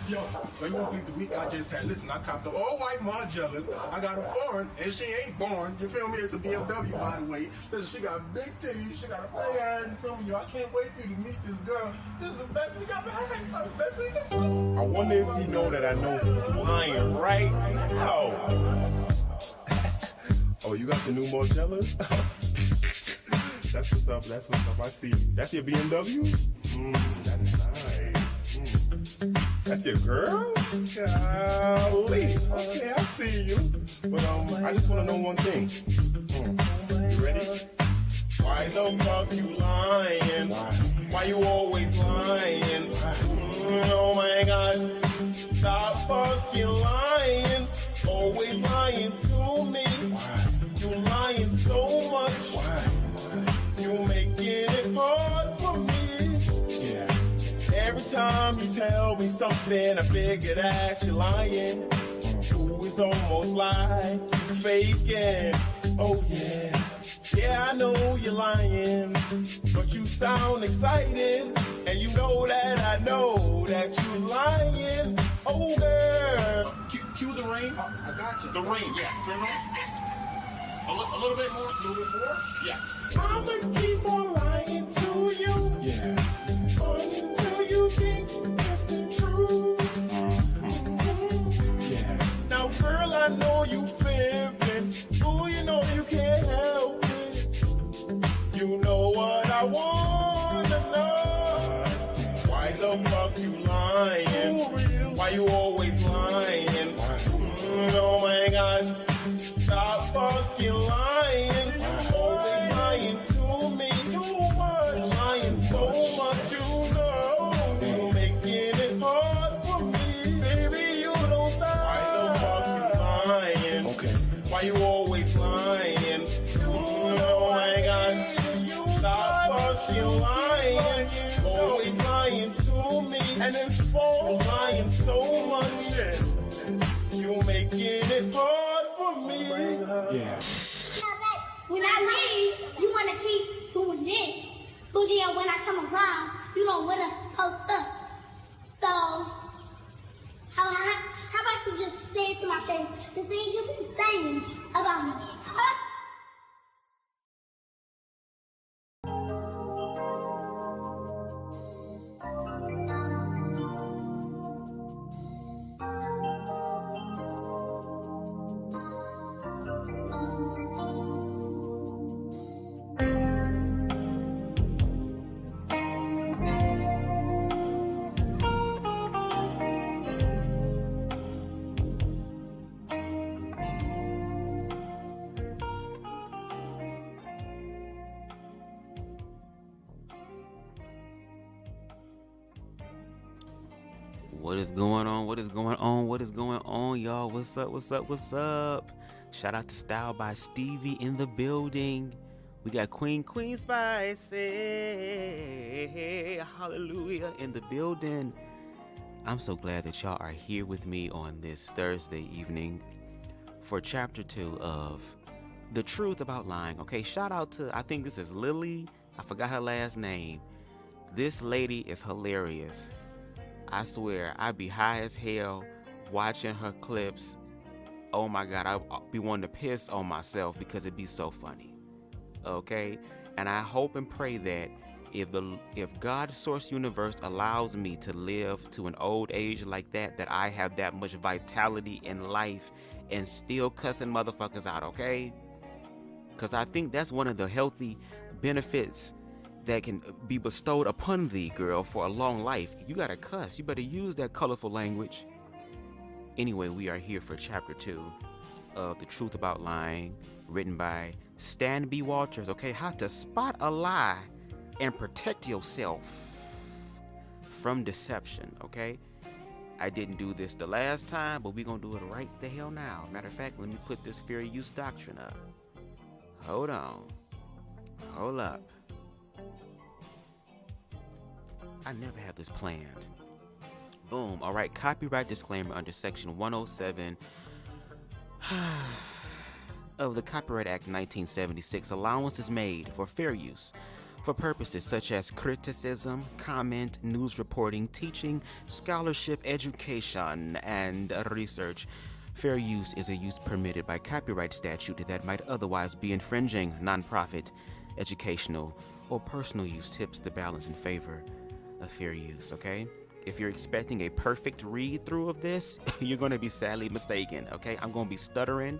Yo, so you won't believe the week I just had. Listen, I copped the all-white Margielas. I got a foreign, and she ain't born. You feel me? It's a BMW, by the way. Listen, she got big titties. She got a big ass. You feel me? Yo, I can't wait for you to meet this girl. This is the best week I've had. The best week of summer. I wonder if you know that I know he's lying right now. Oh, you got the new Margellas? That's what's up. That's what's up. I see you. That's your BMW? That's nice. That's your girl? Golly. Okay, I see you. But I just want to know one thing. You ready? Why the fuck you lying? Why you always lying? Oh my God. Stop fucking lying. Always lying to me. You lying so much. You making it hard for me. Yeah. Every time you tell me something, I figure that you're lying. Ooh, it's almost like you faking. Oh yeah. Yeah, I know you're lying, but you sound excited, and you know that I know that you're lying. Oh girl. Cue the rain. I got you. The rain, yeah. Turn on. A little bit more. A little bit more? Yeah. I'ma keep on lying to you. Yeah. Until you think it's the truth. Yeah. Now, girl, I know you fibbing. Ooh, you know you can't help it. You know what I wanna know. Why the fuck you lying? Why you always lying? Oh my God. Stop fucking lying. Always lying to me. Too much. Lying so much, you know. You're making it hard for me. Baby, you don't stop. Why the fuck you lying? Okay. Why you always lying? Oh my God. Stop fucking lying. Always lying to me. And it's false. Lying so much. You're making it hard for me. Yeah. When I leave, you want to keep doing this. But then when I come around, you don't want to post up. So, how about you just say to my face the things you've been saying about me? Huh? What is going on? What is going on? What is going on, y'all? What's up? What's up? What's up? Shout out to Style by Stevie in the building. We got Queen Spicy, hallelujah, in the building. I'm so glad that y'all are here with me on this Thursday evening for chapter 2 of The Truth About Lying. Okay, shout out to, I think this is Lily. I forgot her last name. This lady is hilarious. I swear, I'd be high as hell watching her clips. Oh my God, I'd be wanting to piss on myself because it'd be so funny. Okay? And I hope and pray that if God's source universe allows me to live to an old age like that I have that much vitality in life and still cussing motherfuckers out, okay? Because I think that's one of the healthy benefits that can be bestowed upon thee, girl, for a long life. You gotta cuss. You better use that colorful language. Anyway, we are here for chapter 2 of The Truth About Lying, written by Stan B. Walters. Okay, how to spot a lie and protect yourself from deception. Okay, I didn't do this the last time, but we're gonna do it right the hell now. Matter of fact, let me put this fair use doctrine up. Hold on. Hold up. I never had this planned. Boom. All right. Copyright disclaimer under section 107 of the Copyright Act 1976. Allowance is made for fair use for purposes such as criticism, comment, news reporting, teaching, scholarship, education, and research. Fair use is a use permitted by copyright statute that might otherwise be infringing. Nonprofit, educational, or personal use tips the balance in favor of fair use, okay? If you're expecting a perfect read through of this, you're going to be sadly mistaken, okay? I'm going to be stuttering.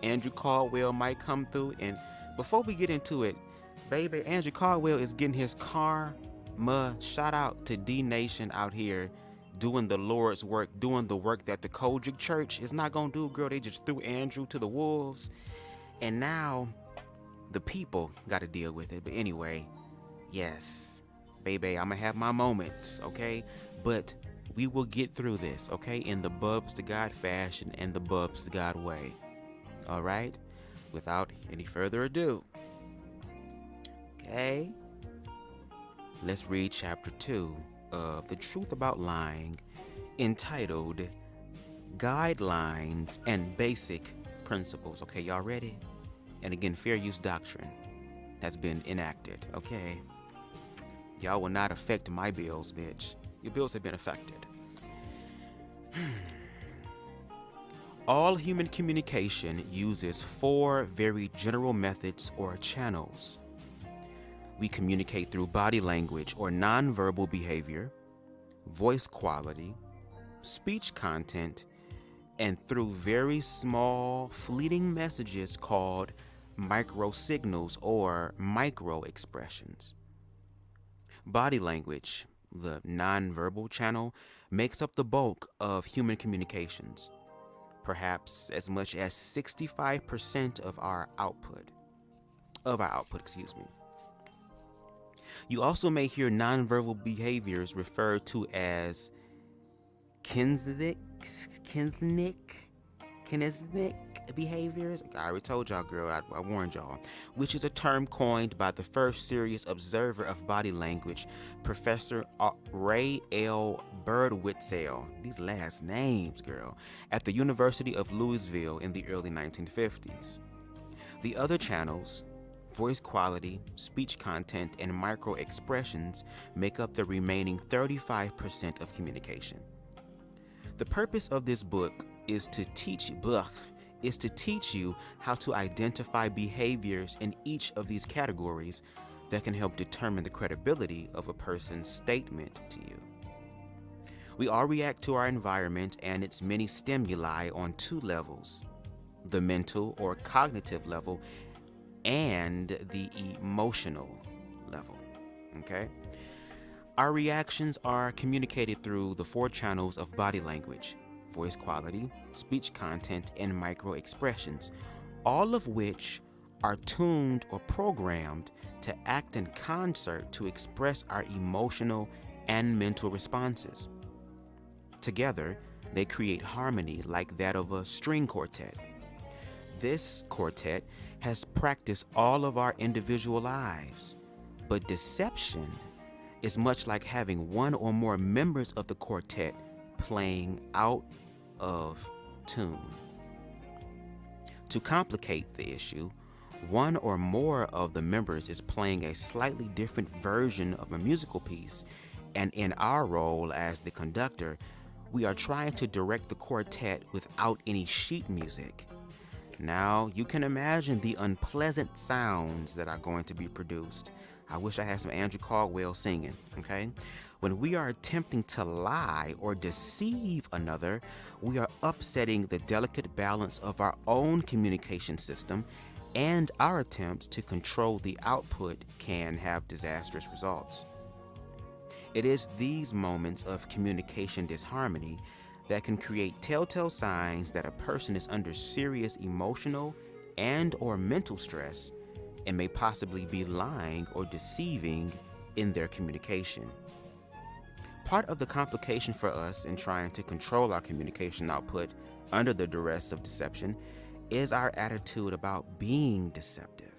Andrew Caldwell might come through. And before we get into it, baby, Andrew Caldwell is getting his karma. Shout out to D Nation out here doing the Lord's work, doing the work that the Kojic Church is not going to do, girl. They just threw Andrew to the wolves. And now the people got to deal with it. But anyway, yes, baby, I'm going to have my moments, okay? But we will get through this, okay? In the BubzDaGawd fashion and the BubzDaGawd way. All right? Without any further ado. Okay? Let's read chapter 2 of The Truth About Lying, entitled Guidelines and Basic Principles. Okay, y'all ready? And again, fair use doctrine has been enacted, okay? Y'all will not affect my bills, bitch. Your bills have been affected. All human communication uses 4 very general methods or channels. We communicate through body language or nonverbal behavior, voice quality, speech content, and through very small, fleeting messages called microsignals or micro-expressions. Body language, the nonverbal channel, makes up the bulk of human communications. Perhaps as much as 65% of our output. You also may hear nonverbal behaviors referred to as kinesthetic behaviors. I already told y'all, girl, I warned y'all, which is a term coined by the first serious observer of body language, Professor Ray L. Birdwhitzel, these last names, girl, at the University of Louisville in the early 1950s. The other channels, voice quality, speech content, and micro-expressions, make up the remaining 35% of communication. The purpose of this book is to teach you how to identify behaviors in each of these categories that can help determine the credibility of a person's statement to you. We all react to our environment and its many stimuli on 2 levels, the mental or cognitive level and the emotional level, okay? Our reactions are communicated through the 4 channels of body language: voice quality, speech content, and micro-expressions, all of which are tuned or programmed to act in concert to express our emotional and mental responses. Together, they create harmony like that of a string quartet. This quartet has practiced all of our individual lives, but deception is much like having one or more members of the quartet playing out of tune. To complicate the issue, one or more of the members is playing a slightly different version of a musical piece, and in our role as the conductor, we are trying to direct the quartet without any sheet music. Now, you can imagine the unpleasant sounds that are going to be produced. I wish I had some Andrew Caldwell singing, okay? When we are attempting to lie or deceive another, we are upsetting the delicate balance of our own communication system, and our attempts to control the output can have disastrous results. It is these moments of communication disharmony that can create telltale signs that a person is under serious emotional and or mental stress and may possibly be lying or deceiving in their communication. Part of the complication for us in trying to control our communication output under the duress of deception is our attitude about being deceptive.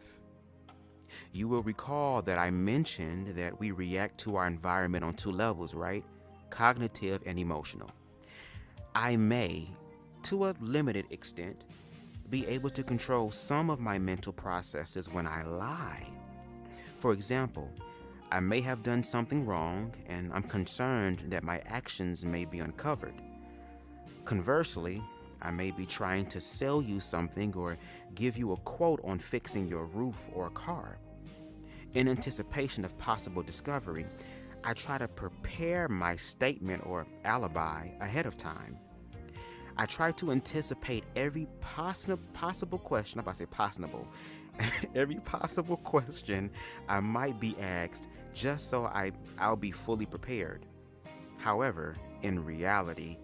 You will recall that I mentioned that we react to our environment on 2 levels, right? Cognitive and emotional. I may, to a limited extent, be able to control some of my mental processes when I lie. For example, I may have done something wrong and I'm concerned that my actions may be uncovered. Conversely, I may be trying to sell you something or give you a quote on fixing your roof or car. In anticipation of possible discovery, I try to prepare my statement or alibi ahead of time. I try to anticipate every possible question, every possible question I might be asked just so I'll be fully prepared. However, in reality,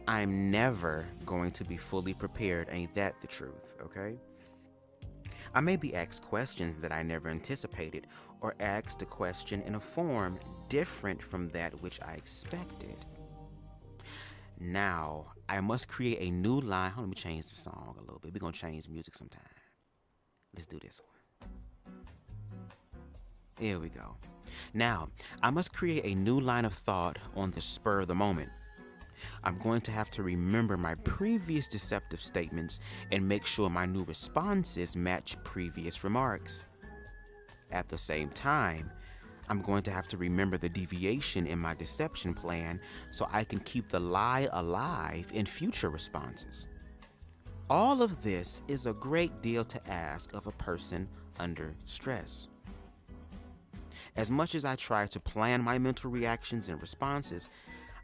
I'm never going to be fully prepared. Ain't that the truth, okay? I may be asked questions that I never anticipated, or asked a question in a form different from that which I expected. Now, I must create a new line. Let me change the song a little bit. We're going to change music sometime. Let's do this one. Here we go. Now, I must create a new line of thought on the spur of the moment. I'm going to have to remember my previous deceptive statements and make sure my new responses match previous remarks. At the same time, I'm going to have to remember the deviation in my deception plan so I can keep the lie alive in future responses. All of this is a great deal to ask of a person under stress. As much as I try to plan my mental reactions and responses,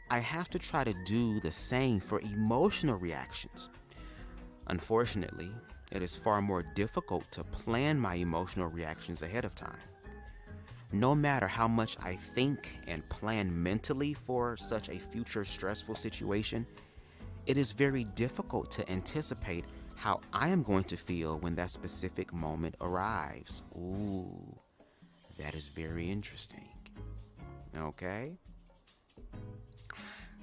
I have to try to do the same for emotional reactions. Unfortunately, it is far more difficult to plan my emotional reactions ahead of time. No matter how much I think and plan mentally for such a future stressful situation, it is very difficult to anticipate how I am going to feel when that specific moment arrives. Ooh, that is very interesting. Okay?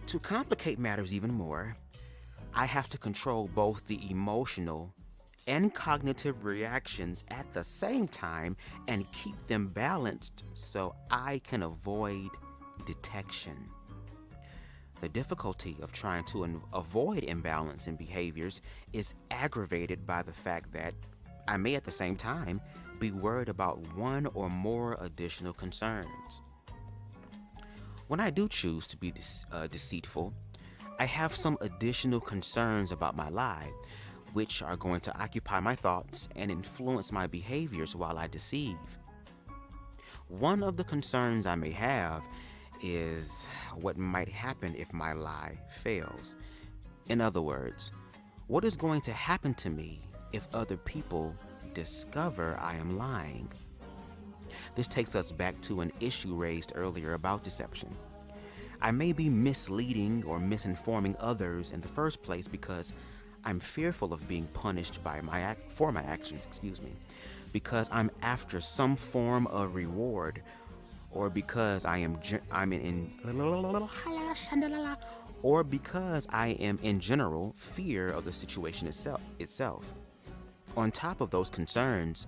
To complicate matters even more, I have to control both the emotional and cognitive reactions at the same time and keep them balanced so I can avoid detection. The difficulty of trying to avoid imbalance in behaviors is aggravated by the fact that I may at the same time be worried about one or more additional concerns. When I do choose to be deceitful, I have some additional concerns about my lie, which are going to occupy my thoughts and influence my behaviors while I deceive. One of the concerns I may have is what might happen if my lie fails. In other words, what is going to happen to me if other people discover I am lying? This takes us back to an issue raised earlier about deception. I may be misleading or misinforming others in the first place because I'm fearful of being punished for my actions, because I'm after some form of reward, or because I am in general fear of the situation itself. On top of those concerns,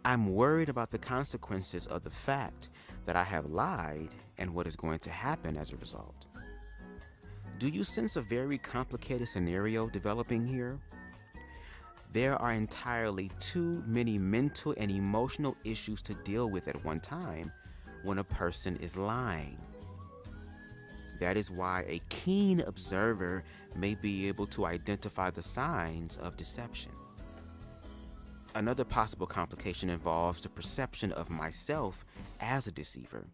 I'm worried about the consequences of the fact that I have lied and what is going to happen as a result. Do you sense a very complicated scenario developing here? There are entirely too many mental and emotional issues to deal with at one time when a person is lying. That is why a keen observer may be able to identify the signs of deception. Another possible complication involves the perception of myself as a deceiver.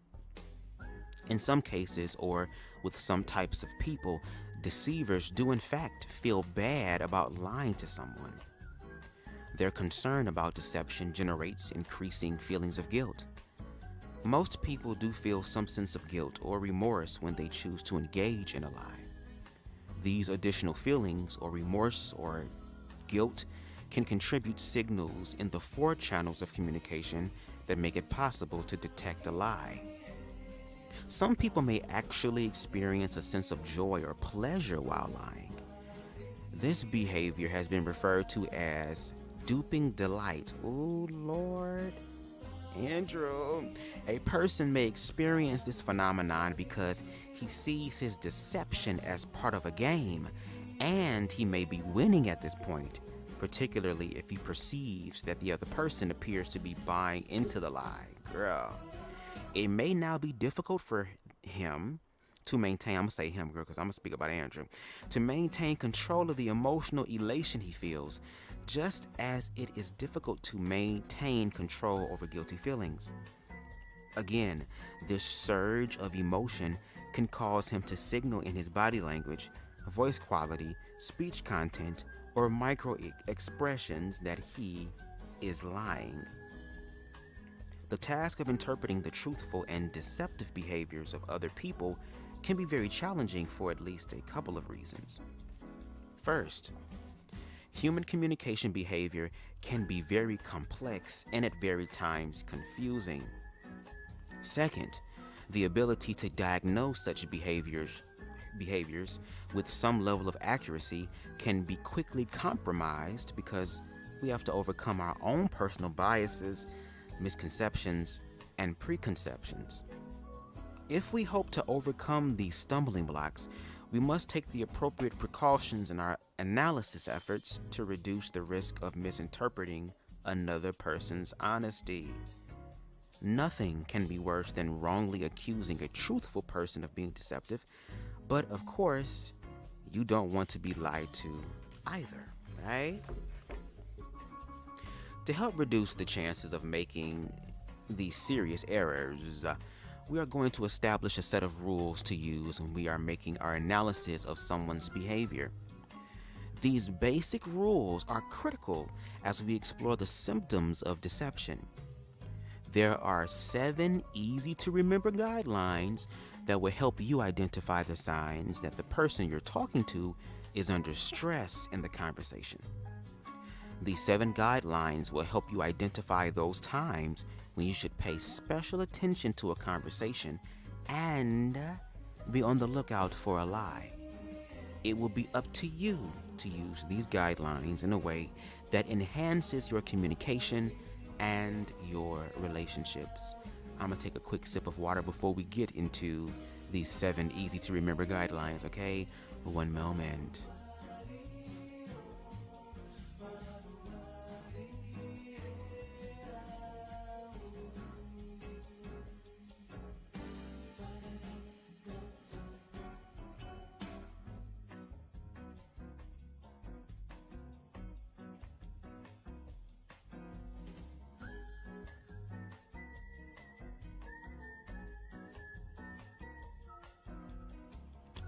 In some cases, or with some types of people, deceivers do in fact feel bad about lying to someone. Their concern about deception generates increasing feelings of guilt. Most people do feel some sense of guilt or remorse when they choose to engage in a lie. These additional feelings or remorse or guilt can contribute signals in the 4 channels of communication that make it possible to detect a lie. Some people may actually experience a sense of joy or pleasure while lying. This behavior has been referred to as duping delight. Oh, Lord. Andrew. A person may experience this phenomenon because he sees his deception as part of a game, and he may be winning at this point, particularly if he perceives that the other person appears to be buying into the lie. girl, it may now be difficult for him to maintain, I'm going to say him, girl, because I'm going to speak about Andrew, to maintain control of the emotional elation he feels, just as it is difficult to maintain control over guilty feelings. Again, this surge of emotion can cause him to signal in his body language, voice quality, speech content, or micro expressions that he is lying. The task of interpreting the truthful and deceptive behaviors of other people can be very challenging for at least a couple of reasons. First, human communication behavior can be very complex and at various times confusing. Second, the ability to diagnose such behaviors with some level of accuracy can be quickly compromised because we have to overcome our own personal biases, misconceptions, and preconceptions. If we hope to overcome these stumbling blocks, we must take the appropriate precautions in our analysis efforts to reduce the risk of misinterpreting another person's honesty. Nothing can be worse than wrongly accusing a truthful person of being deceptive, but of course, you don't want to be lied to either, right? To help reduce the chances of making these serious errors, we are going to establish a set of rules to use when we are making our analysis of someone's behavior. These basic rules are critical as we explore the symptoms of deception. There are 7 easy-to-remember guidelines that will help you identify the signs that the person you're talking to is under stress in the conversation. These 7 guidelines will help you identify those times when you should pay special attention to a conversation and be on the lookout for a lie. It will be up to you to use these guidelines in a way that enhances your communication and your relationships. I'm gonna take a quick sip of water before we get into these 7 easy to remember guidelines, okay? One moment.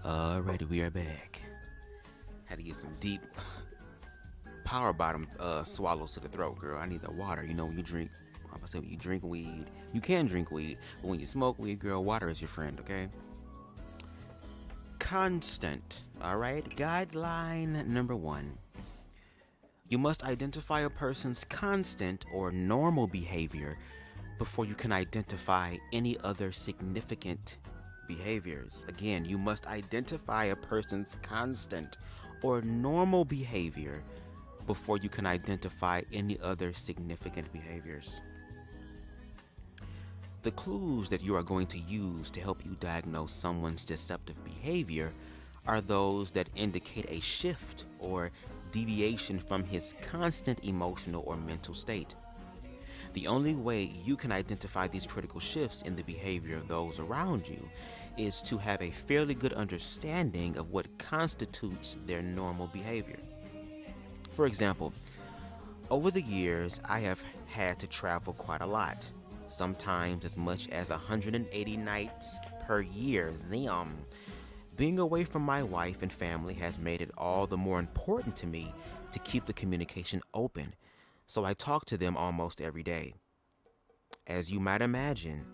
Alrighty, we are back. Had to get some deep power bottom swallows to the throat, girl. I need the water. You know, when you drink, I'm gonna say when you drink weed, you can drink weed, but when you smoke weed, girl, water is your friend, okay? Constant, alright? Guideline number 1. You must identify a person's constant or normal behavior before you can identify any other significant behaviors. Again, you must identify a person's constant or normal behavior before you can identify any other significant behaviors. The clues that you are going to use to help you diagnose someone's deceptive behavior are those that indicate a shift or deviation from his constant emotional or mental state. The only way you can identify these critical shifts in the behavior of those around you is to have a fairly good understanding of what constitutes their normal behavior. For example, over the years, I have had to travel quite a lot, sometimes as much as 180 nights per year. Being away from my wife and family has made it all the more important to me to keep the communication open, so I talk to them almost every day. As you might imagine,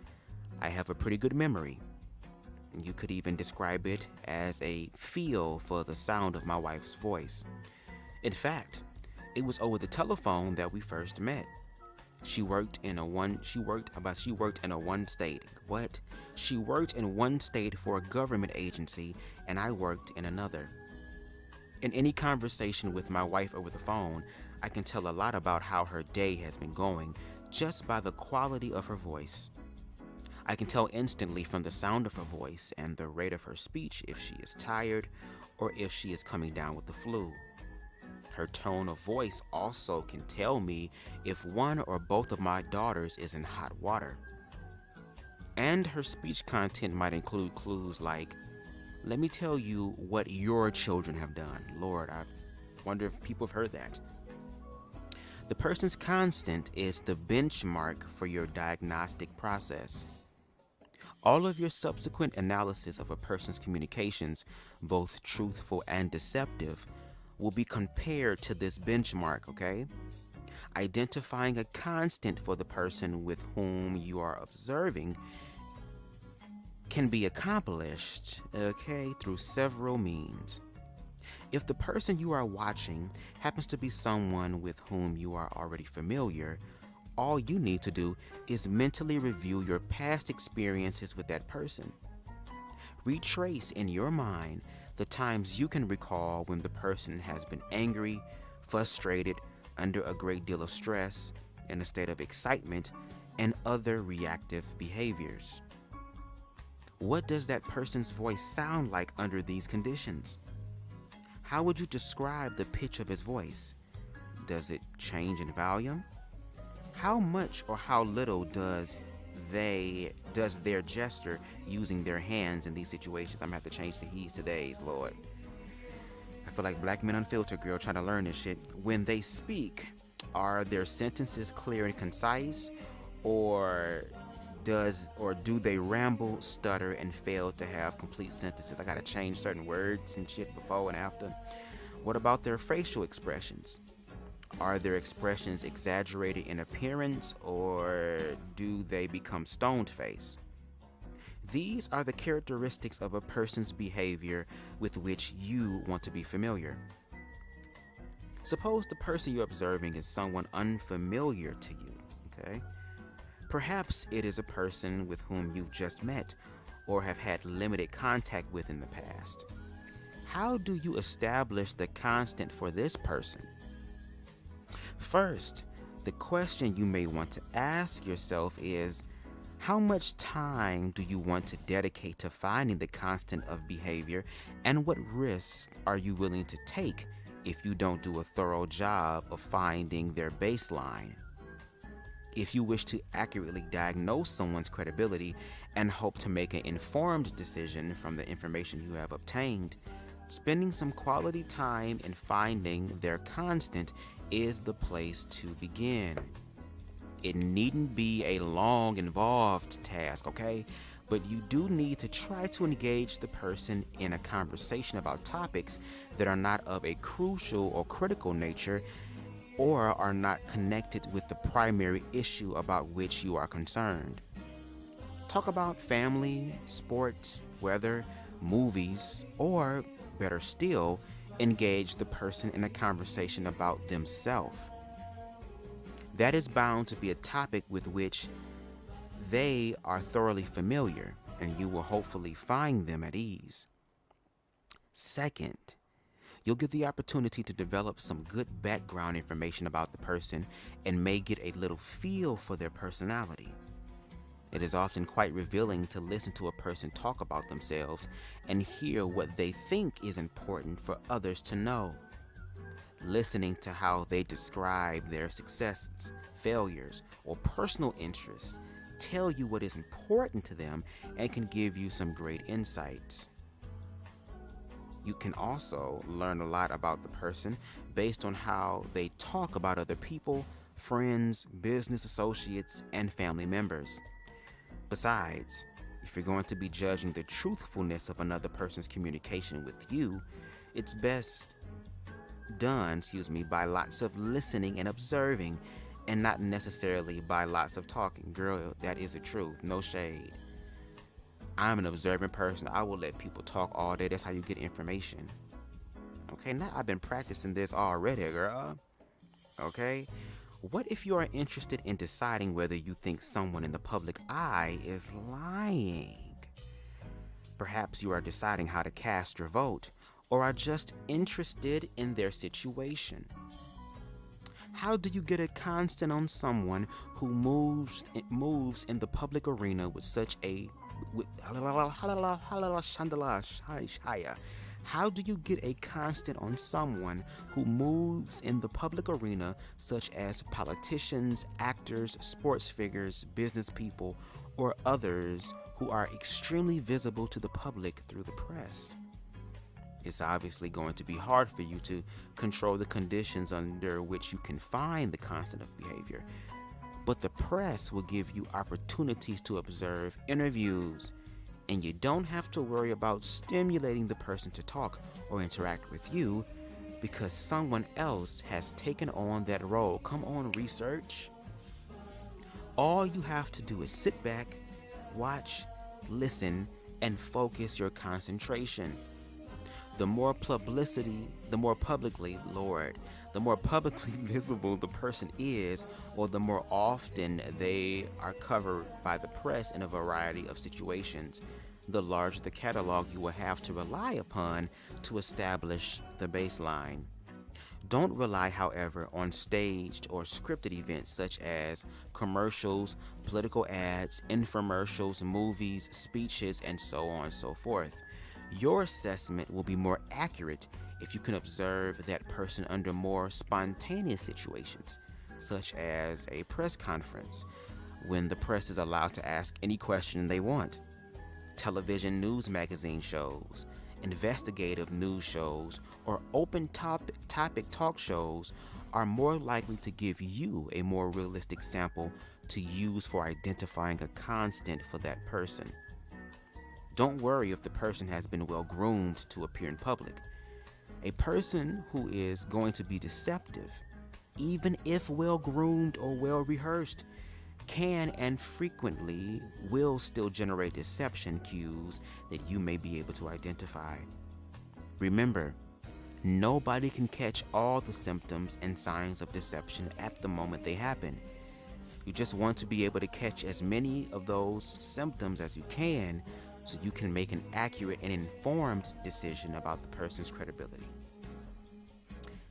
I have a pretty good memory. You could even describe it as a feel for the sound of my wife's voice. In fact, it was over the telephone that we first met. She worked in one state for a government agency, and I worked in another. In any conversation with my wife over the phone, I can tell a lot about how her day has been going just by the quality of her voice. I can tell instantly from the sound of her voice and the rate of her speech if she is tired or if she is coming down with the flu. Her tone of voice also can tell me if one or both of my daughters is in hot water. And her speech content might include clues like, let me tell you what your children have done. Lord, I wonder if people have heard that. The person's constant is the benchmark for your diagnostic process. All of your subsequent analysis of a person's communications, both truthful and deceptive, will be compared to this benchmark, okay? Identifying a constant for the person with whom you are observing can be accomplished, okay, through several means. If the person you are watching happens to be someone with whom you are already familiar, all you need to do is mentally review your past experiences with that person. Retrace in your mind the times you can recall when the person has been angry, frustrated, under a great deal of stress, in a state of excitement, and other reactive behaviors. What does that person's voice sound like under these conditions? How would you describe the pitch of his voice? Does it change in volume? How much or how little does their gesture using their hands in these situations? I'm gonna have to change the he's today's, Lord. I feel like Black Men Unfiltered girl trying to learn this shit. When they speak, are their sentences clear and concise, or do they ramble, stutter, and fail to have complete sentences? I gotta change certain words and shit before and after. What about their facial expressions? Are their expressions exaggerated in appearance, or do they become stoned-faced? These are the characteristics of a person's behavior with which you want to be familiar. Suppose the person you're observing is someone unfamiliar to you, okay? Perhaps it is a person with whom you've just met or have had limited contact with in the past. How do you establish the constant for this person? First, the question you may want to ask yourself is, how much time do you want to dedicate to finding the constant of behavior, and what risks are you willing to take if you don't do a thorough job of finding their baseline? If you wish to accurately diagnose someone's credibility and hope to make an informed decision from the information you have obtained, spending some quality time in finding their constant is the place to begin. It needn't be a long, involved task, okay? But you do need to try to engage the person in a conversation about topics that are not of a crucial or critical nature, or are not connected with the primary issue about which you are concerned. Talk about family, sports, weather, movies, or better still, engage the person in a conversation about themselves. That is bound to be a topic with which they are thoroughly familiar, and you will hopefully find them at ease. Second, you'll get the opportunity to develop some good background information about the person and may get a little feel for their personality. It is often quite revealing to listen to a person talk about themselves and hear what they think is important for others to know. Listening to how they describe their successes, failures, or personal interests tell you what is important to them and can give you some great insights. You can also learn a lot about the person based on how they talk about other people, friends, business associates, and family members. Besides, if you're going to be judging the truthfulness of another person's communication with you, it's best done, by lots of listening and observing, and not necessarily by lots of talking. Girl, that is the truth. No shade. I'm an observant person. I will let people talk all day. That's how you get information. Okay, now I've been practicing this already, girl. Okay? What if you are interested in deciding whether you think someone in the public eye is lying? Perhaps you are deciding how to cast your vote, or are just interested in their situation. How do you get a constant on someone who moves in the public arena with such a How do you get a constant on someone who moves in the public arena, such as politicians, actors, sports figures, business people, or others who are extremely visible to the public through the press. It's obviously going to be hard for you to control the conditions under which you confine the constant of behavior, but the press will give you opportunities to observe interviews, and you don't have to worry about stimulating the person to talk or interact with you because someone else has taken on that role. Come on, research. All you have to do is sit back, watch, listen, and focus your concentration. The more publicity, the more publicly visible the person is, or the more often they are covered by the press in a variety of situations, the larger the catalog you will have to rely upon to establish the baseline. Don't rely, however, on staged or scripted events such as commercials, political ads, infomercials, movies, speeches, and so on and so forth. Your assessment will be more accurate if you can observe that person under more spontaneous situations, such as a press conference, when the press is allowed to ask any question they want. Television news magazine shows, investigative news shows, or open topic talk shows are more likely to give you a more realistic sample to use for identifying a constant for that person. Don't worry if the person has been well groomed to appear in public. A person who is going to be deceptive, even if well groomed or well rehearsed, can and frequently will still generate deception cues that you may be able to identify. Remember, nobody can catch all the symptoms and signs of deception at the moment they happen. You just want to be able to catch as many of those symptoms as you can so you can make an accurate and informed decision about the person's credibility.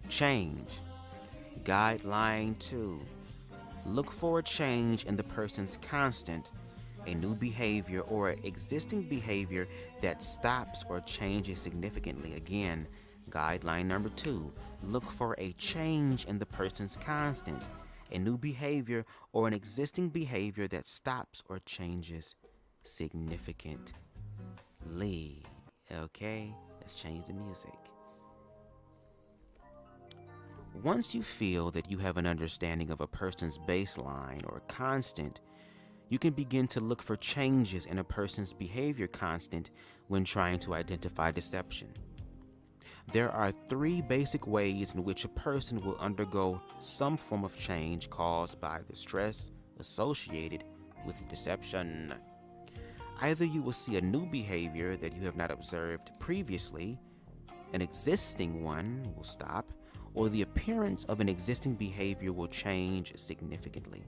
Change. Guideline 2. Look for a change in the person's constant, a new behavior or existing behavior that stops or changes significantly. Again, guideline number 2. Look for a change in the person's constant, a new behavior or an existing behavior that stops or changes significantly. Okay, let's change the music. Once you feel that you have an understanding of a person's baseline or constant, you can begin to look for changes in a person's behavior constant when trying to identify deception. There are 3 basic ways in which a person will undergo some form of change caused by the stress associated with deception. Either you will see a new behavior that you have not observed previously, an existing one will stop, or the appearance of an existing behavior will change significantly.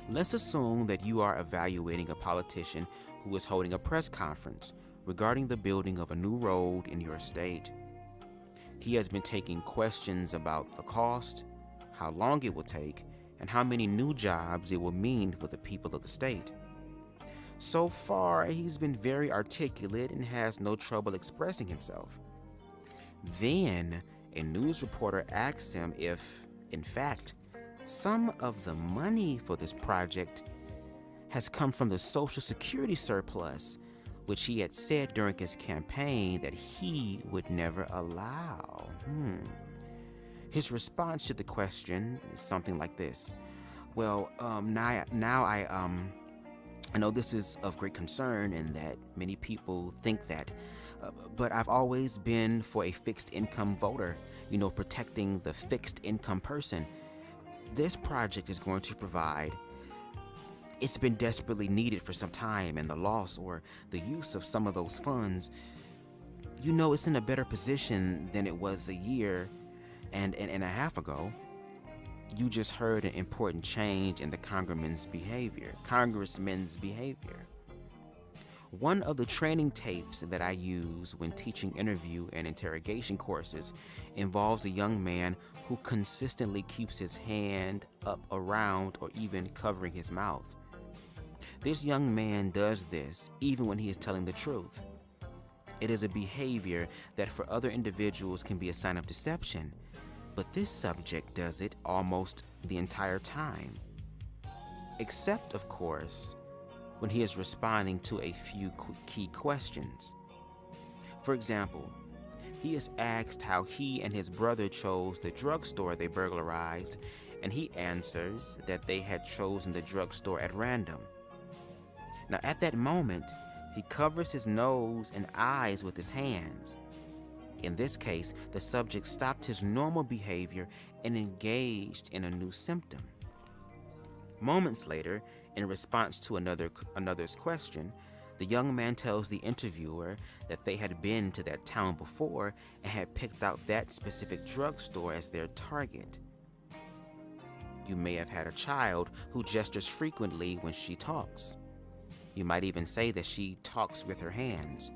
Let's assume that you are evaluating a politician who is holding a press conference regarding the building of a new road in your state. He has been taking questions about the cost, how long it will take, and how many new jobs it will mean for the people of the state. So far, he's been very articulate and has no trouble expressing himself. Then, a news reporter asks him if, in fact, some of the money for this project has come from the Social Security surplus, which he had said during his campaign that he would never allow. His response to the question is something like this. Well, I know this is of great concern and that many people think that, but I've always been for a fixed income voter, protecting the fixed income person. This project is going to provide. It's been desperately needed for some time, and the loss or the use of some of those funds, it's in a better position than it was a year and a half ago. You just heard an important change in the congressman's behavior. One of the training tapes that I use when teaching interview and interrogation courses involves a young man who consistently keeps his hand up around or even covering his mouth. This young man does this even when he is telling the truth. It is a behavior that for other individuals can be a sign of deception, but this subject does it almost the entire time. Except, of course, when he is responding to a few key questions. For example, he is asked how he and his brother chose the drugstore they burglarized, and he answers that they had chosen the drugstore at random. Now, at that moment, he covers his nose and eyes with his hands. In this case, the subject stopped his normal behavior and engaged in a new symptom. Moments later, in response to another's question, the young man tells the interviewer that they had been to that town before and had picked out that specific drugstore as their target. You may have had a child who gestures frequently when she talks. You might even say that she talks with her hands.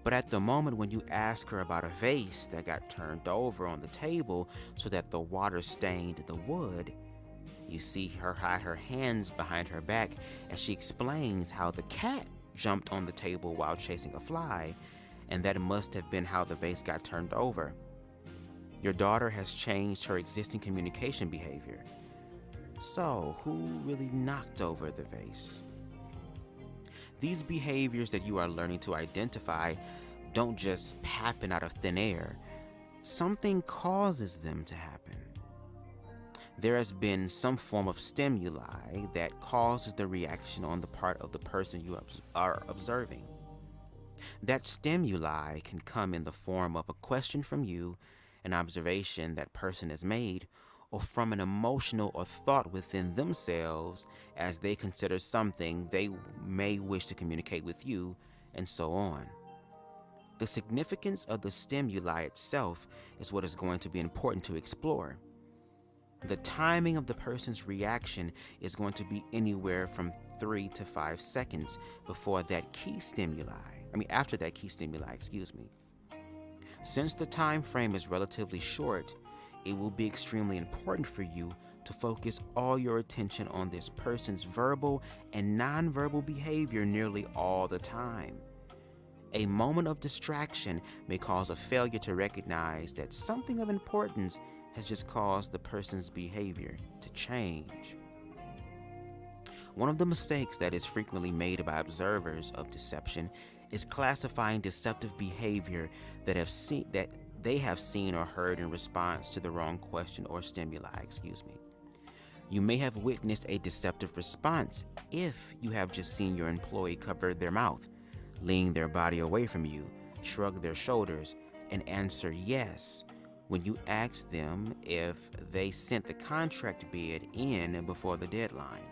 But at the moment when you ask her about a vase that got turned over on the table so that the water stained the wood, you see her hide her hands behind her back as she explains how the cat jumped on the table while chasing a fly, and that must have been how the vase got turned over. Your daughter has changed her existing communication behavior. So, who really knocked over the vase? These behaviors that you are learning to identify don't just happen out of thin air. Something causes them to happen. There has been some form of stimuli that causes the reaction on the part of the person you are observing. That stimuli can come in the form of a question from you, an observation that person has made, or from an emotional or thought within themselves as they consider something they may wish to communicate with you, and so on. The significance of the stimuli itself is what is going to be important to explore. The timing of the person's reaction is going to be anywhere from 3 to 5 seconds after that key stimuli. Since the time frame is relatively short, it will be extremely important for you to focus all your attention on this person's verbal and nonverbal behavior nearly all the time. A moment of distraction may cause a failure to recognize that something of importance has just caused the person's behavior to change. One of the mistakes that is frequently made by observers of deception is classifying deceptive behavior that they have seen or heard in response to the wrong question or stimuli. You may have witnessed a deceptive response if you have just seen your employee cover their mouth, lean their body away from you, shrug their shoulders, and answer yes when you ask them if they sent the contract bid in before the deadline.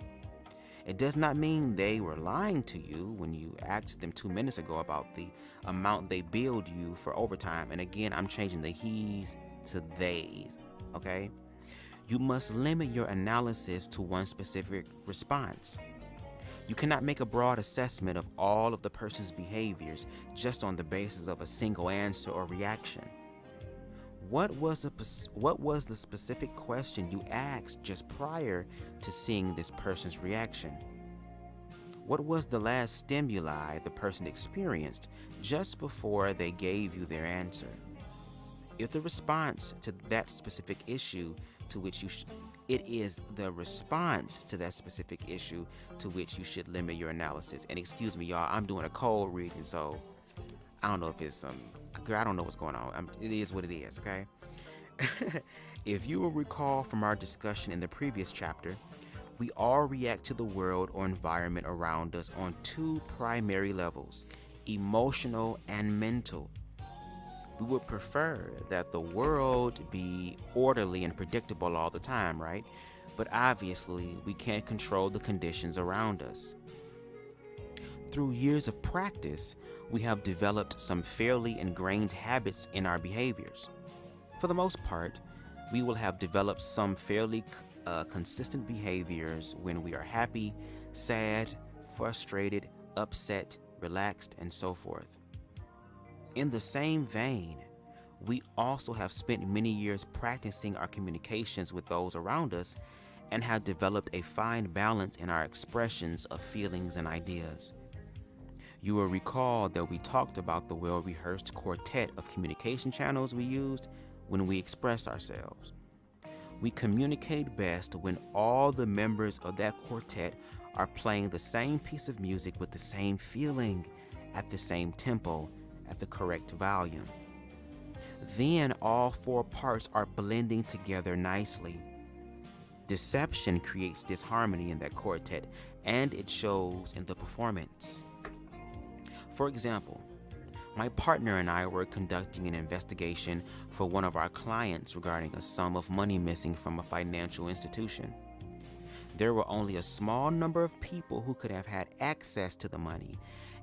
It does not mean they were lying to you when you asked them 2 minutes ago about the amount they billed you for overtime. And again, I'm changing the he's to they's, okay? You must limit your analysis to one specific response. You cannot make a broad assessment of all of the person's behaviors just on the basis of a single answer or reaction. What was the specific question you asked just prior to seeing this person's reaction? What was the last stimuli the person experienced just before they gave you their answer? If the response to that specific issue to which it is the response to that specific issue to which you should limit your analysis. And excuse me, y'all, I'm doing a cold reading, so I don't know if it's I don't know what's going on. It is what it is, okay? If you will recall from our discussion in the previous chapter, we all react to the world or environment around us on 2 primary levels, emotional and mental. We would prefer that the world be orderly and predictable all the time, right? But obviously, we can't control the conditions around us. Through years of practice, we have developed some fairly ingrained habits in our behaviors. For the most part, we will have developed some fairly consistent behaviors when we are happy, sad, frustrated, upset, relaxed, and so forth. In the same vein, we also have spent many years practicing our communications with those around us and have developed a fine balance in our expressions of feelings and ideas. You will recall that we talked about the well-rehearsed quartet of communication channels we used when we express ourselves. We communicate best when all the members of that quartet are playing the same piece of music with the same feeling, at the same tempo, at the correct volume. Then all four parts are blending together nicely. Deception creates disharmony in that quartet, and it shows in the performance. For example, my partner and I were conducting an investigation for one of our clients regarding a sum of money missing from a financial institution. There were only a small number of people who could have had access to the money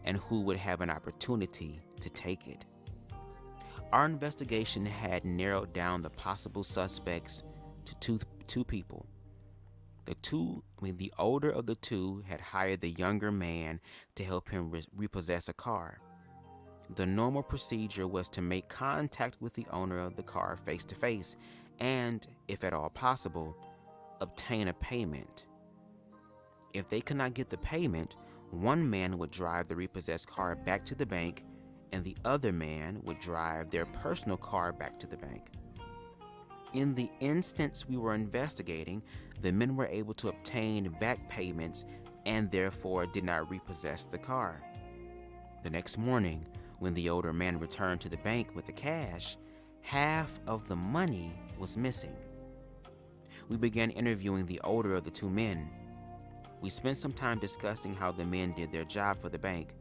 and who would have an opportunity to take it. Our investigation had narrowed down the possible suspects to two people. The older of the two had hired the younger man to help him repossess a car. The normal procedure was to make contact with the owner of the car face to face and, if at all possible, obtain a payment. If they could not get the payment, one man would drive the repossessed car back to the bank and the other man would drive their personal car back to the bank. In the instance we were investigating, the men were able to obtain back payments and therefore did not repossess the car. The next morning, when the older man returned to the bank with the cash, half of the money was missing. We began interviewing the older of the two men. We spent some time discussing how the men did their job for the bank.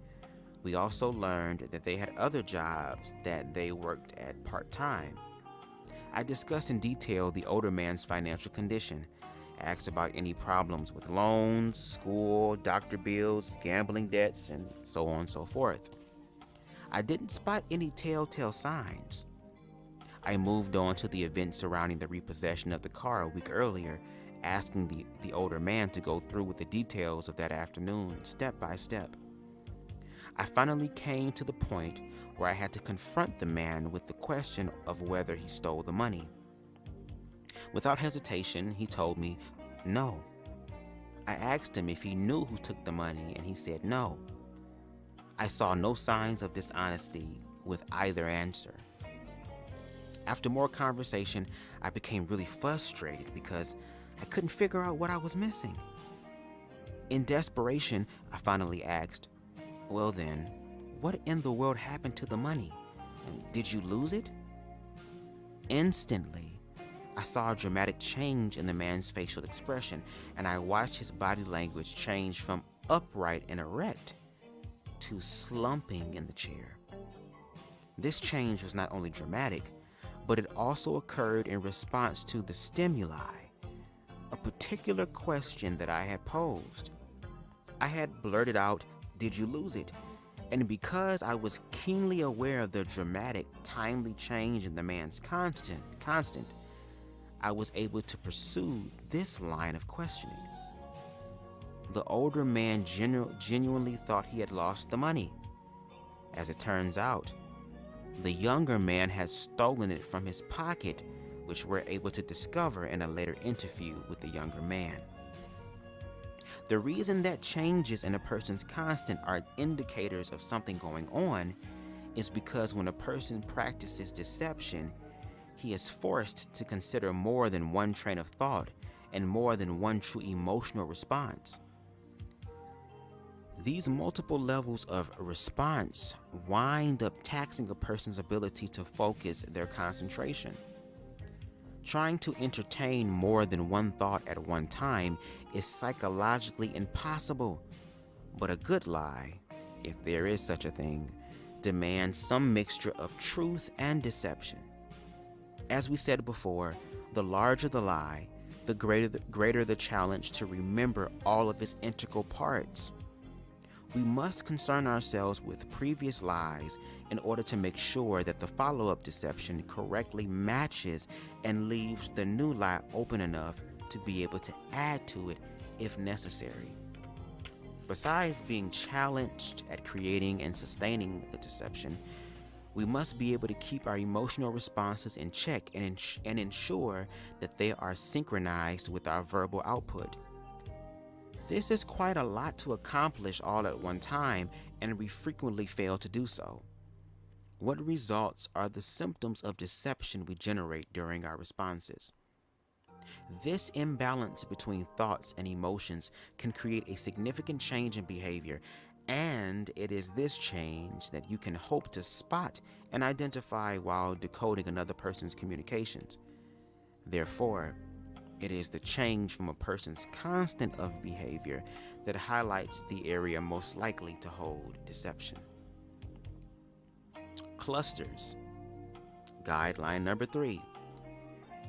We also learned that they had other jobs that they worked at part-time. I discussed in detail the older man's financial condition, asked about any problems with loans, school, doctor bills, gambling debts, and so on and so forth. I didn't spot any telltale signs. I moved on to the event surrounding the repossession of the car a week earlier, asking the older man to go through with the details of that afternoon, step by step. I finally came to the point where I had to confront the man with the question of whether he stole the money. Without hesitation, he told me no. I asked him if he knew who took the money, and he said no. I saw no signs of dishonesty with either answer. After more conversation, I became really frustrated because I couldn't figure out what I was missing. In desperation, I finally asked, "Well then, what in the world happened to the money? Did you lose it?" Instantly, I saw a dramatic change in the man's facial expression, and I watched his body language change from upright and erect to slumping in the chair. This change was not only dramatic, but it also occurred in response to the stimuli, a particular question that I had posed. I had blurted out, "Did you lose it?" And because I was keenly aware of the dramatic, timely change in the man's constant, I was able to pursue this line of questioning. The older man genuinely thought he had lost the money. As it turns out, the younger man had stolen it from his pocket, which we're able to discover in a later interview with the younger man. The reason that changes in a person's constant are indicators of something going on is because when a person practices deception, he is forced to consider more than one train of thought and more than one true emotional response. These multiple levels of response wind up taxing a person's ability to focus their concentration. Trying to entertain more than one thought at one time is psychologically impossible, but a good lie, if there is such a thing, demands some mixture of truth and deception. As we said before, the larger the lie, the greater the challenge to remember all of its integral parts. We must concern ourselves with previous lies in order to make sure that the follow-up deception correctly matches and leaves the new lie open enough to be able to add to it if necessary. Besides being challenged at creating and sustaining the deception, we must be able to keep our emotional responses in check and ensure that they are synchronized with our verbal output. This is quite a lot to accomplish all at one time, and we frequently fail to do so. What results are the symptoms of deception we generate during our responses? This imbalance between thoughts and emotions can create a significant change in behavior, and it is this change that you can hope to spot and identify while decoding another person's communications. Therefore, it is the change from a person's constant of behavior that highlights the area most likely to hold deception. Clusters. Guideline number 3.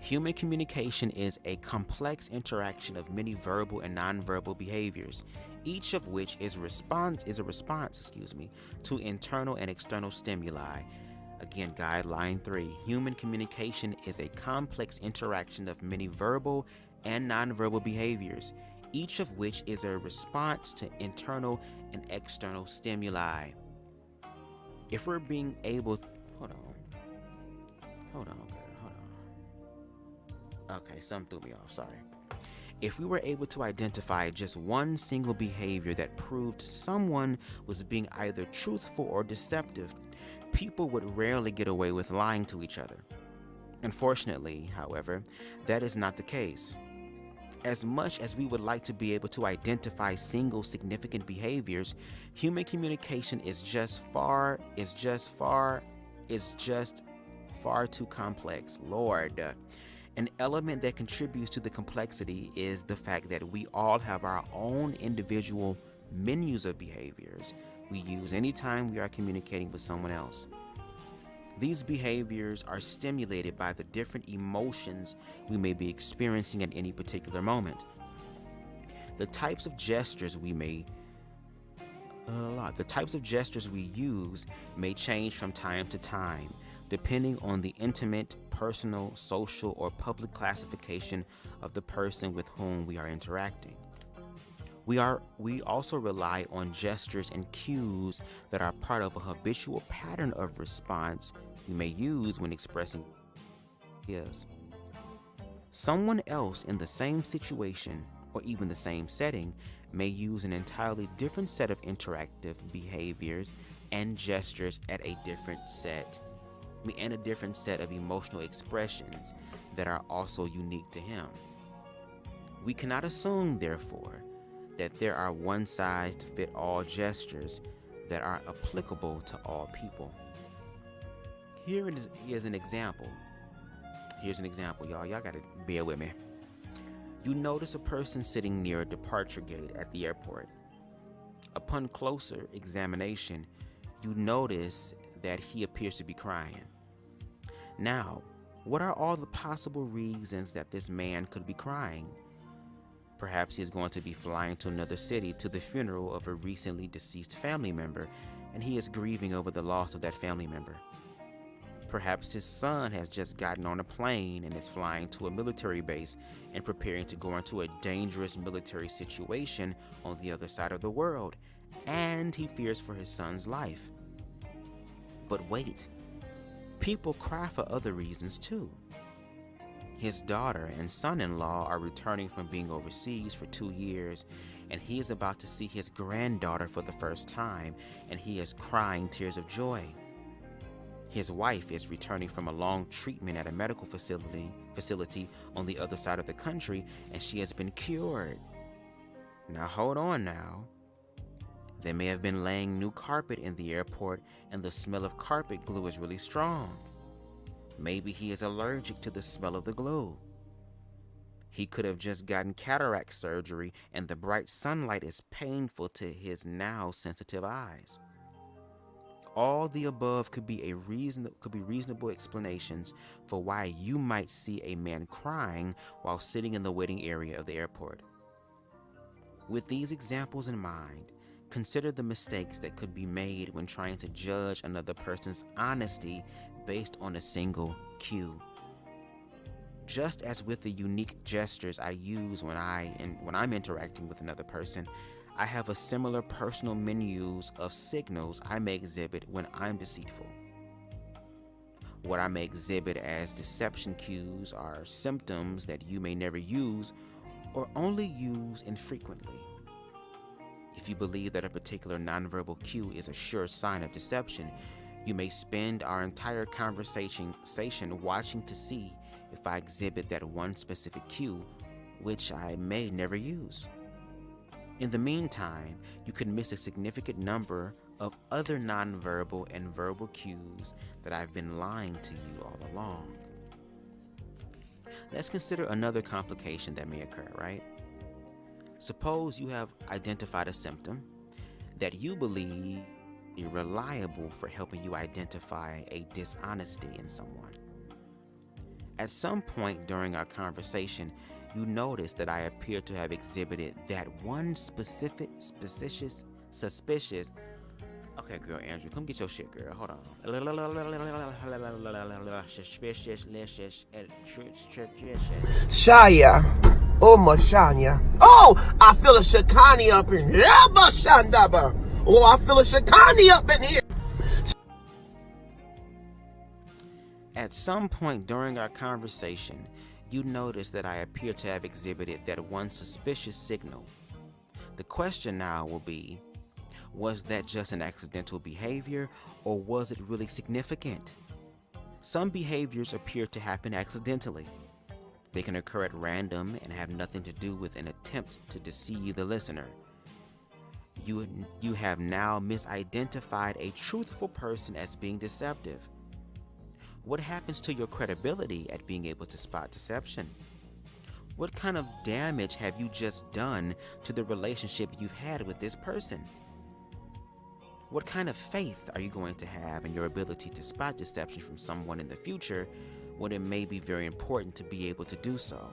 Human communication is a complex interaction of many verbal and nonverbal behaviors, each of which is a response to internal and external stimuli. Again, guideline 3. Human communication is a complex interaction of many verbal and nonverbal behaviors, each of which is a response to internal and external stimuli. If we're being able, hold on. Okay, something threw me off, sorry. If we were able to identify just one single behavior that proved someone was being either truthful or deceptive, people would rarely get away with lying to each other. Unfortunately, however, that is not the case. As much as we would like to be able to identify single significant behaviors, human communication is just far too complex. Lord. An element that contributes to the complexity is the fact that we all have our own individual menus of behaviors we use anytime we are communicating with someone else. These behaviors are stimulated by the different emotions we may be experiencing at any particular moment. The types of gestures we use may change from time to time, depending on the intimate, personal, social, or public classification of the person with whom we are interacting. We also rely on gestures and cues that are part of a habitual pattern of response we may use when expressing ideas. Someone else in the same situation or even the same setting may use an entirely different set of interactive behaviors and gestures and a different set of emotional expressions that are also unique to him. We cannot assume, therefore, that there are one-size-fits-all gestures that are applicable to all people. Here's an example. Y'all gotta bear with me. You notice a person sitting near a departure gate at the airport. Upon closer examination, you notice that he appears to be crying. Now, what are all the possible reasons that this man could be crying? Perhaps he is going to be flying to another city to the funeral of a recently deceased family member, and he is grieving over the loss of that family member. Perhaps his son has just gotten on a plane and is flying to a military base and preparing to go into a dangerous military situation on the other side of the world, and he fears for his son's life. But wait, people cry for other reasons too. His daughter and son-in-law are returning from being overseas for 2 years, and he is about to see his granddaughter for the first time, and he is crying tears of joy. His wife is returning from a long treatment at a medical facility on the other side of the country, and she has been cured. Now hold on now. They may have been laying new carpet in the airport, and the smell of carpet glue is really strong. Maybe he is allergic to the smell of the glue. He could have just gotten cataract surgery, and the bright sunlight is painful to his now sensitive eyes. All the above could be reasonable explanations for why you might see a man crying while sitting in the waiting area of the airport. With these examples in mind, consider the mistakes that could be made when trying to judge another person's honesty based on a single cue. Just as with the unique gestures I use when I'm interacting with another person, I have a similar personal menus of signals I may exhibit when I'm deceitful. What I may exhibit as deception cues are symptoms that you may never use or only use infrequently. If you believe that a particular nonverbal cue is a sure sign of deception, you may spend our entire conversation watching to see if I exhibit that one specific cue, which I may never use. In the meantime, you could miss a significant number of other nonverbal and verbal cues that I've been lying to you all along. Let's consider another complication that may occur, right? Suppose you have identified a symptom that you believe is reliable for helping you identify a dishonesty in someone. At some point during our conversation, you notice that I appear to have exhibited that one suspicious. Okay, girl, Andrew, come get your shit, girl. Hold on. Shaya. Oh, Mashanya. Oh, I feel a Shakani up in here. Mashandaba. Oh, I feel a Shakani up in here. At some point during our conversation, you notice that I appear to have exhibited that one suspicious signal. The question now will be, was that just an accidental behavior, or was it really significant? Some behaviors appear to happen accidentally. They can occur at random and have nothing to do with an attempt to deceive the listener. You have now misidentified a truthful person as being deceptive. What happens to your credibility at being able to spot deception? What kind of damage have you just done to the relationship you've had with this person? What kind of faith are you going to have in your ability to spot deception from someone in the future when it may be very important to be able to do so?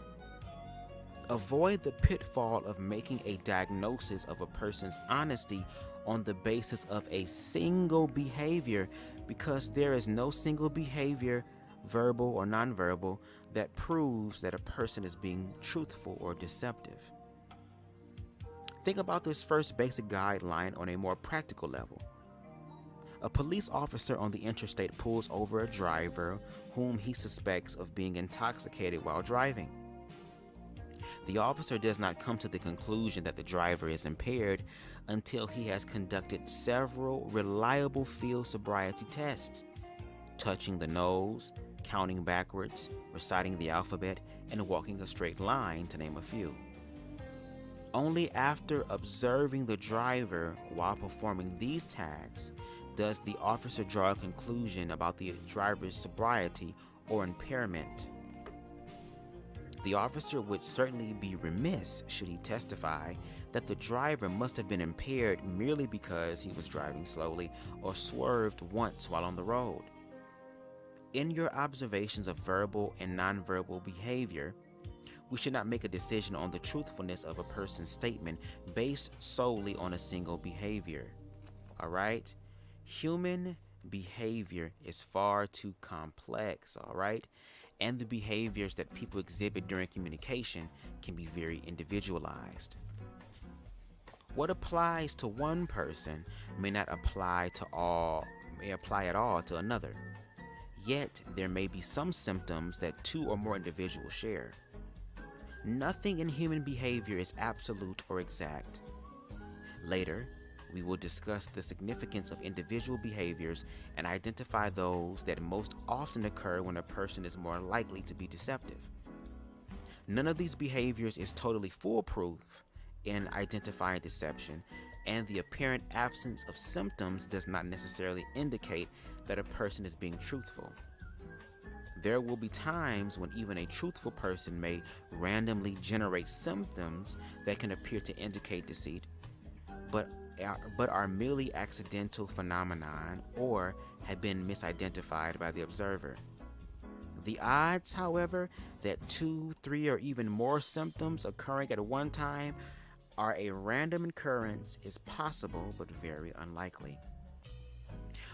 Avoid the pitfall of making a diagnosis of a person's honesty on the basis of a single behavior, because there is no single behavior, verbal or nonverbal, that proves that a person is being truthful or deceptive. Think about this first basic guideline on a more practical level. A police officer on the interstate pulls over a driver whom he suspects of being intoxicated while driving. The officer does not come to the conclusion that the driver is impaired until he has conducted several reliable field sobriety tests, touching the nose, counting backwards, reciting the alphabet, and walking a straight line, to name a few. Only after observing the driver while performing these tasks does the officer draw a conclusion about the driver's sobriety or impairment. The officer would certainly be remiss should he testify that the driver must have been impaired merely because he was driving slowly or swerved once while on the road. In your observations of verbal and nonverbal behavior, we should not make a decision on the truthfulness of a person's statement based solely on a single behavior. All right? Human behavior is far too complex, all right? And the behaviors that people exhibit during communication can be very individualized. What applies to one person may not apply at all to another. Yet, there may be some symptoms that two or more individuals share. Nothing in human behavior is absolute or exact. Later, we will discuss the significance of individual behaviors and identify those that most often occur when a person is more likely to be deceptive. None of these behaviors is totally foolproof in identifying deception, and the apparent absence of symptoms does not necessarily indicate that a person is being truthful. There will be times when even a truthful person may randomly generate symptoms that can appear to indicate deceit, but are merely accidental phenomenon or have been misidentified by the observer. The odds, however, that 2, 3, or even more symptoms occurring at one time are a random occurrence is possible but very unlikely.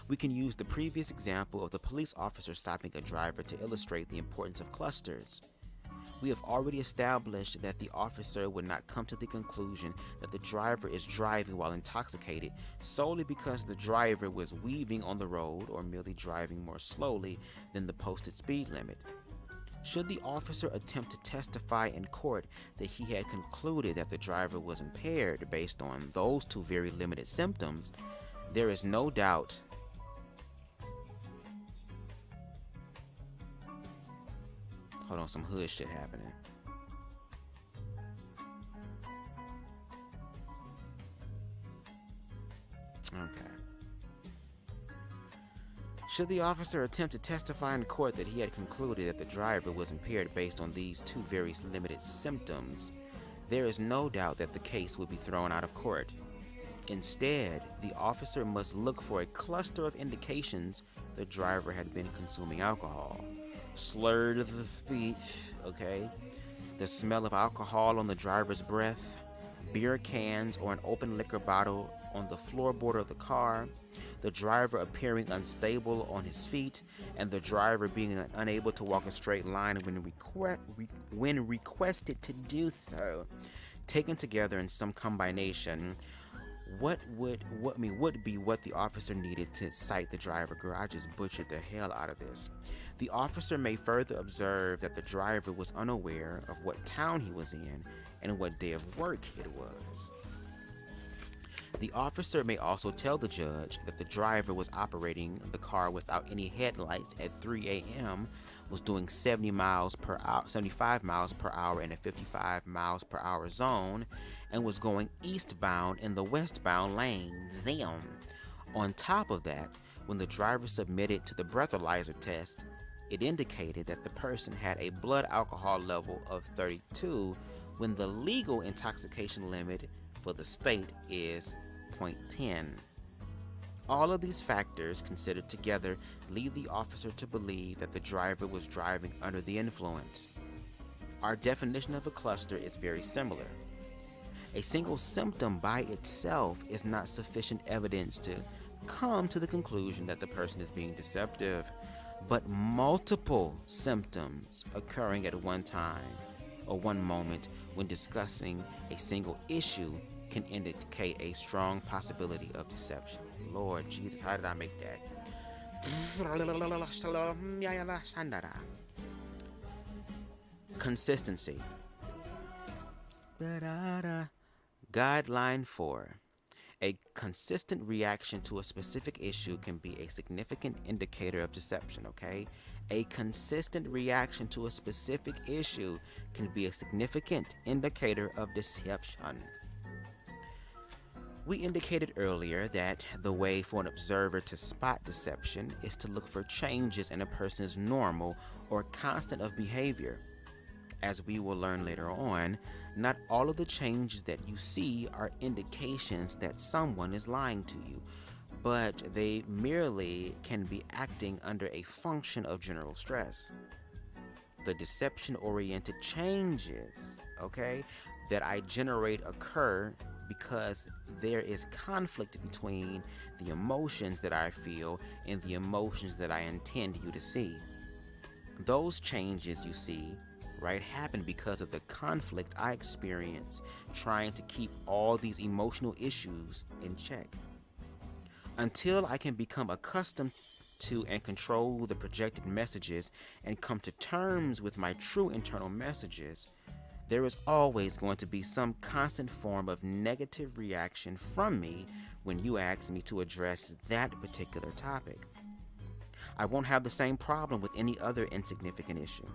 We can use the previous example of the police officer stopping a driver to illustrate the importance of clusters. We have already established that the officer would not come to the conclusion that the driver is driving while intoxicated solely because the driver was weaving on the road or merely driving more slowly than the posted speed limit. Should the officer attempt to testify in court that he had concluded that the driver was impaired based on those two very limited symptoms, there is no doubt Hold on, some hood shit happening. Okay. Should the officer attempt to testify in court that he had concluded that the driver was impaired based on these two very limited symptoms, there is no doubt that the case would be thrown out of court. Instead, the officer must look for a cluster of indications the driver had been consuming alcohol. Slurred speech, okay? The smell of alcohol on the driver's breath, beer cans or an open liquor bottle on the floorboard of the car, the driver appearing unstable on his feet, and the driver being unable to walk a straight line when requested to do so. Taken together in some combination, would be what the officer needed to cite the driver. Girl, I just butchered the hell out of this. The officer may further observe that the driver was unaware of what town he was in and what day of work it was. The officer may also tell the judge that the driver was operating the car without any headlights at 3 a.m., was doing 75 miles per hour in a 55 miles per hour zone, and was going eastbound in the westbound lane. Damn. On top of that, when the driver submitted to the breathalyzer test, it indicated that the person had a blood alcohol level of 32 when the legal intoxication limit for the state is 0.10. All of these factors considered together lead the officer to believe that the driver was driving under the influence. Our definition of a cluster is very similar. A single symptom by itself is not sufficient evidence to come to the conclusion that the person is being deceptive, but multiple symptoms occurring at one time or one moment when discussing a single issue can indicate a strong possibility of deception. Lord Jesus, how did I make that? Consistency. Guideline 4. A consistent reaction to a specific issue can be a significant indicator of deception, okay? A consistent reaction to a specific issue can be a significant indicator of deception. We indicated earlier that the way for an observer to spot deception is to look for changes in a person's normal or constant of behavior. As we will learn later on, not all of the changes that you see are indications that someone is lying to you, but they merely can be acting under a function of general stress. The deception-oriented changes, okay, that I generate occur because there is conflict between the emotions that I feel and the emotions that I intend you to see. Those changes you see, right, happen because of the conflict I experience trying to keep all these emotional issues in check. Until I can become accustomed to and control the projected messages and come to terms with my true internal messages, there is always going to be some constant form of negative reaction from me when you ask me to address that particular topic. I won't have the same problem with any other insignificant issue.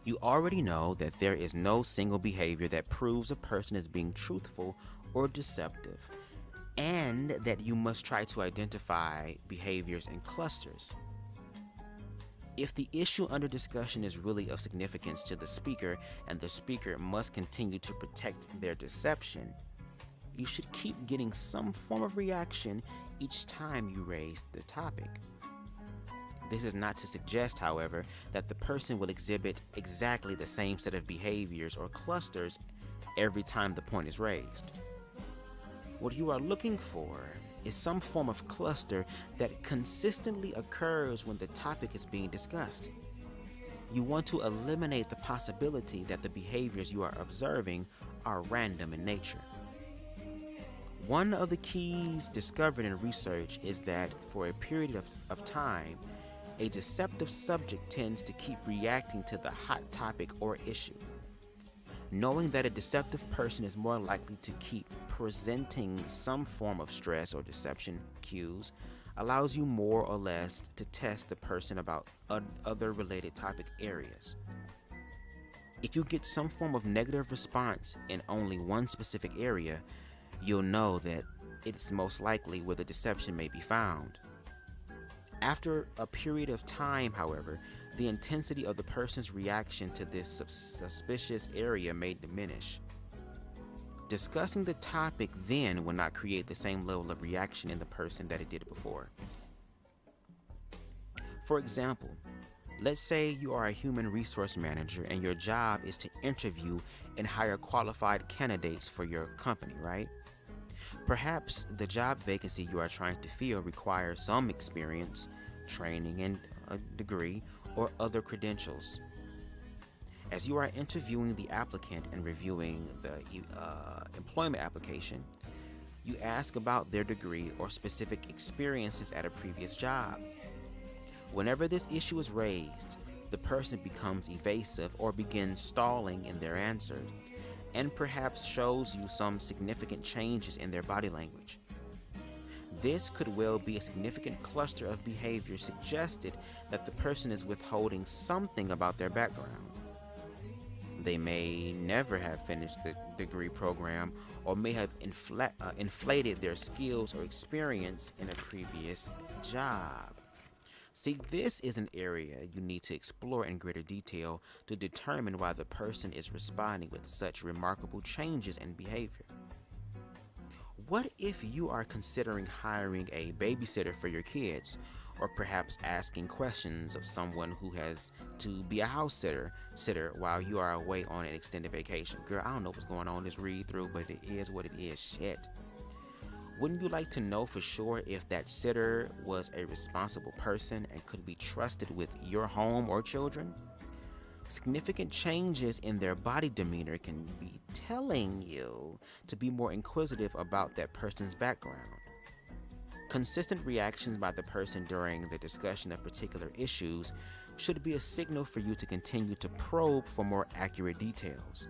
You already know that there is no single behavior that proves a person is being truthful or deceptive, and that you must try to identify behaviors in clusters. If the issue under discussion is really of significance to the speaker and the speaker must continue to protect their deception, you should keep getting some form of reaction each time you raise the topic. This is not to suggest, however, that the person will exhibit exactly the same set of behaviors or clusters every time the point is raised. What you are looking for is some form of cluster that consistently occurs when the topic is being discussed. You want to eliminate the possibility that the behaviors you are observing are random in nature. One of the keys discovered in research is that for a period of time, a deceptive subject tends to keep reacting to the hot topic or issue. Knowing that a deceptive person is more likely to keep presenting some form of stress or deception cues allows you more or less to test the person about other related topic areas. If you get some form of negative response in only one specific area, you'll know that it's most likely where the deception may be found. After a period of time, however, the intensity of the person's reaction to this suspicious area may diminish. Discussing the topic then will not create the same level of reaction in the person that it did before. For example, let's say you are a human resource manager and your job is to interview and hire qualified candidates for your company, right? Perhaps the job vacancy you are trying to fill requires some experience, training, and a degree or other credentials. As you are interviewing the applicant and reviewing the employment application, you ask about their degree or specific experiences at a previous job. Whenever this issue is raised, the person becomes evasive or begins stalling in their answer, and perhaps shows you some significant changes in their body language. This could well be a significant cluster of behavior suggested that the person is withholding something about their background. They may never have finished the degree program or may have inflated their skills or experience in a previous job. See, this is an area you need to explore in greater detail to determine why the person is responding with such remarkable changes in behavior. What if you are considering hiring a babysitter for your kids, or perhaps asking questions of someone who has to be a house sitter while you are away on an extended vacation? Girl, I don't know what's going on in this read through, but it is what it is. Shit. Wouldn't you like to know for sure if that sitter was a responsible person and could be trusted with your home or children? Significant changes in their body demeanor can be telling you to be more inquisitive about that person's background. Consistent reactions by the person during the discussion of particular issues should be a signal for you to continue to probe for more accurate details.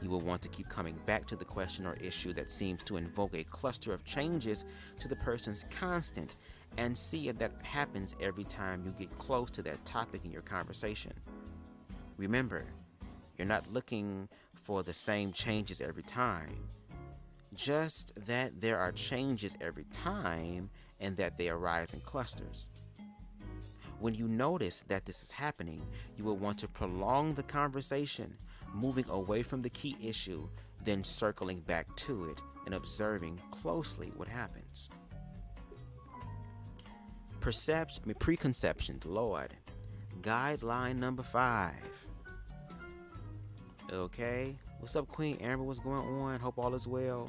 You will want to keep coming back to the question or issue that seems to invoke a cluster of changes to the person's constant and see if that happens every time you get close to that topic in your conversation. Remember, you're not looking for the same changes every time, just that there are changes every time and that they arise in clusters. When you notice that this is happening, you will want to prolong the conversation, moving away from the key issue, then circling back to it and observing closely what happens. Preconceptions, Lord. Guideline number 5. Okay, what's up, Queen Amber? What's going on? Hope all is well.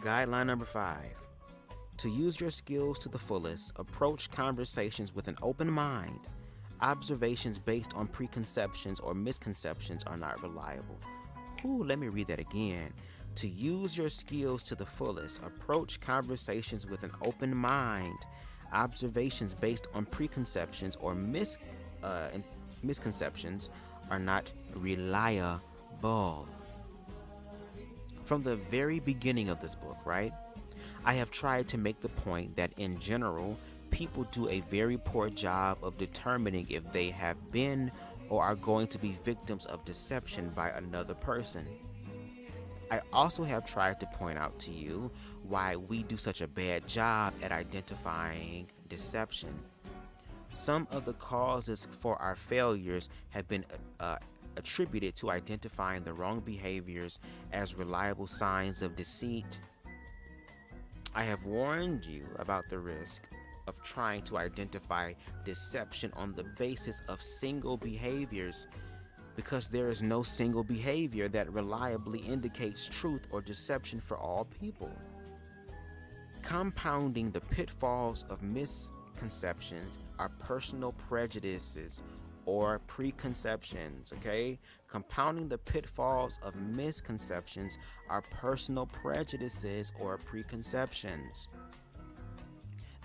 Guideline number 5. To use your skills to the fullest, approach conversations with an open mind. Observations based on preconceptions or misconceptions are not reliable. Let me read that again. To use your skills to the fullest, approach conversations with an open mind. Observations based on preconceptions or misconceptions are not reliable. From the very beginning of this book, right, I have tried to make the point that in general, people do a very poor job of determining if they have been or are going to be victims of deception by another person. I also have tried to point out to you why we do such a bad job at identifying deception. Some of the causes for our failures have been attributed to identifying the wrong behaviors as reliable signs of deceit. I have warned you about the risk of trying to identify deception on the basis of single behaviors, because there is no single behavior that reliably indicates truth or deception for all people. Compounding the pitfalls of misconceptions are personal prejudices or preconceptions, okay? Compounding the pitfalls of misconceptions are personal prejudices or preconceptions.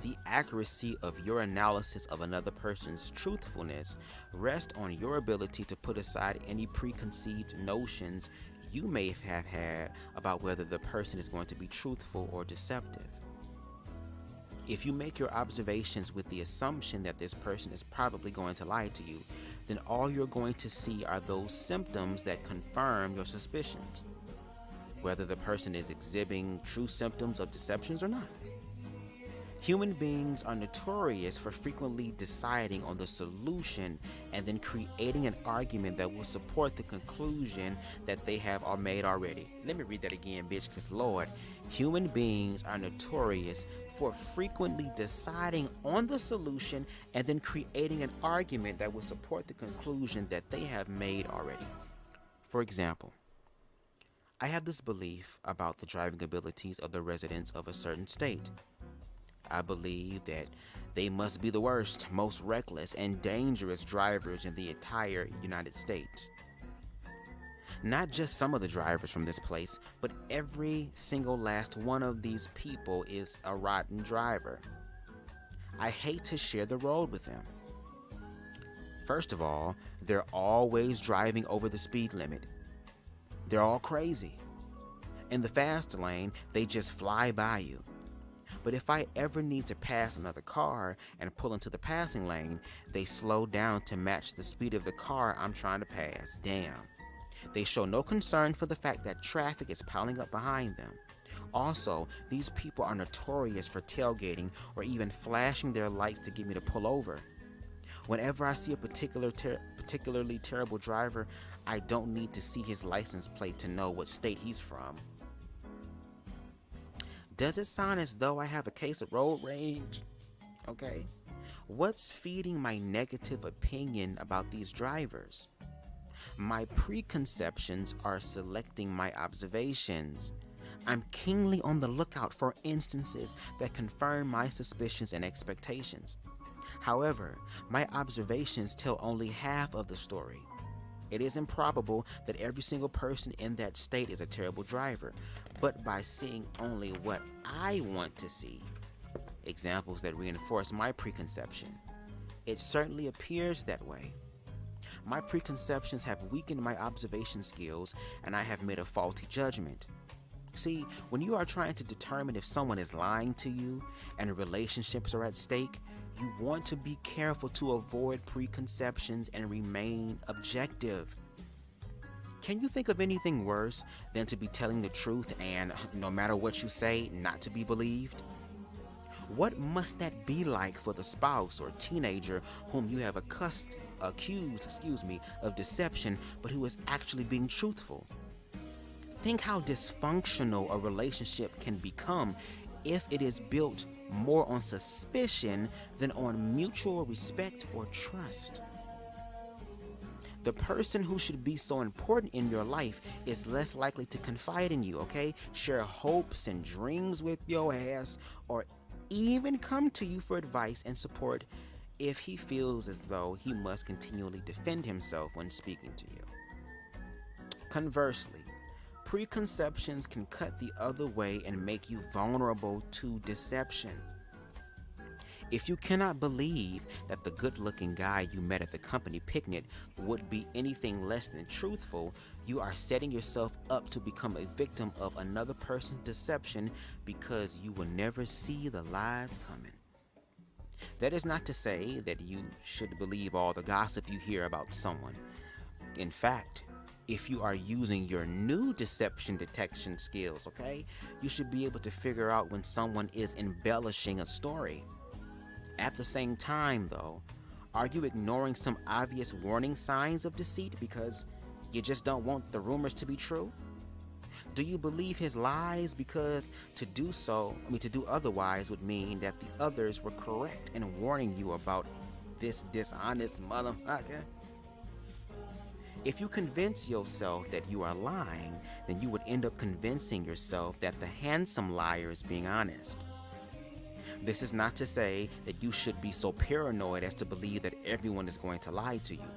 The accuracy of your analysis of another person's truthfulness rests on your ability to put aside any preconceived notions you may have had about whether the person is going to be truthful or deceptive. If you make your observations with the assumption that this person is probably going to lie to you, then all you're going to see are those symptoms that confirm your suspicions, whether the person is exhibiting true symptoms of deceptions or not. Human beings are notorious for frequently deciding on the solution and then creating an argument that will support the conclusion that they have made already. Let me read that again, bitch, because Lord, human beings are notorious for frequently deciding on the solution and then creating an argument that will support the conclusion that they have made already. For example, I have this belief about the driving abilities of the residents of a certain state. I believe that they must be the worst, most reckless, and dangerous drivers in the entire United States. Not just some of the drivers from this place, but every single last one of these people is a rotten driver. I hate to share the road with them. First of all, they're always driving over the speed limit. They're all crazy. In the fast lane, they just fly by you. But if I ever need to pass another car and pull into the passing lane, they slow down to match the speed of the car I'm trying to pass. Damn. They show no concern for the fact that traffic is piling up behind them. Also, these people are notorious for tailgating or even flashing their lights to get me to pull over. Whenever I see a particularly terrible driver, I don't need to see his license plate to know what state he's from. Does it sound as though I have a case of road rage? Okay. What's feeding my negative opinion about these drivers? My preconceptions are selecting my observations. I'm keenly on the lookout for instances that confirm my suspicions and expectations. However, my observations tell only half of the story. It is improbable that every single person in that state is a terrible driver, but by seeing only what I want to see, examples that reinforce my preconception, it certainly appears that way. My preconceptions have weakened my observation skills, and I have made a faulty judgment. See, when you are trying to determine if someone is lying to you and relationships are at stake, you want to be careful to avoid preconceptions and remain objective. Can you think of anything worse than to be telling the truth and, no matter what you say, not to be believed? What must that be like for the spouse or teenager whom you have accused of deception, but who is actually being truthful? Think how dysfunctional a relationship can become if it is built more on suspicion than on mutual respect or trust. The person who should be so important in your life is less likely to confide in you, okay? Share hopes and dreams with your ass, or even come to you for advice and support if he feels as though he must continually defend himself when speaking to you. Conversely, preconceptions can cut the other way and make you vulnerable to deception. If you cannot believe that the good-looking guy you met at the company picnic would be anything less than truthful, you are setting yourself up to become a victim of another person's deception because you will never see the lies coming. That is not to say that you should believe all the gossip you hear about someone. In fact, if you are using your new deception detection skills, okay, you should be able to figure out when someone is embellishing a story. At the same time, though, are you ignoring some obvious warning signs of deceit because you just don't want the rumors to be true? Do you believe his lies because to do otherwise would mean that the others were correct in warning you about this dishonest motherfucker? If you convince yourself that you are lying, then you would end up convincing yourself that the handsome liar is being honest. This is not to say that you should be so paranoid as to believe that everyone is going to lie to you.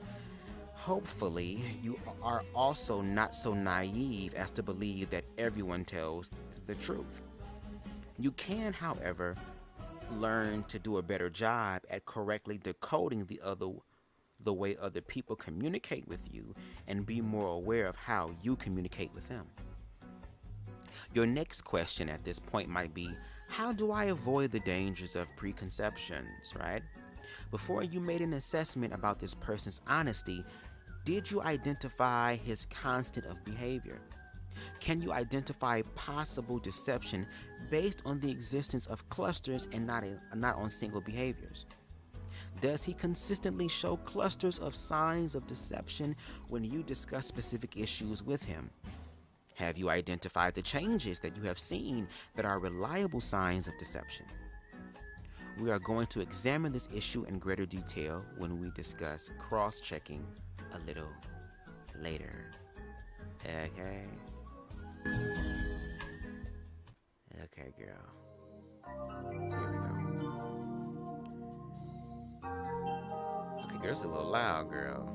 Hopefully, you are also not so naive as to believe that everyone tells the truth. You can, however, learn to do a better job at correctly decoding the way other people communicate with you and be more aware of how you communicate with them. Your next question at this point might be, how do I avoid the dangers of preconceptions, right? Before you made an assessment about this person's honesty, did you identify his constant of behavior? Can you identify possible deception based on the existence of clusters and not on single behaviors? Does he consistently show clusters of signs of deception when you discuss specific issues with him? Have you identified the changes that you have seen that are reliable signs of deception? We are going to examine this issue in greater detail when we discuss cross-checking a little later. Okay? Okay, girl. Here we go. Okay, girl, it's a little loud, girl.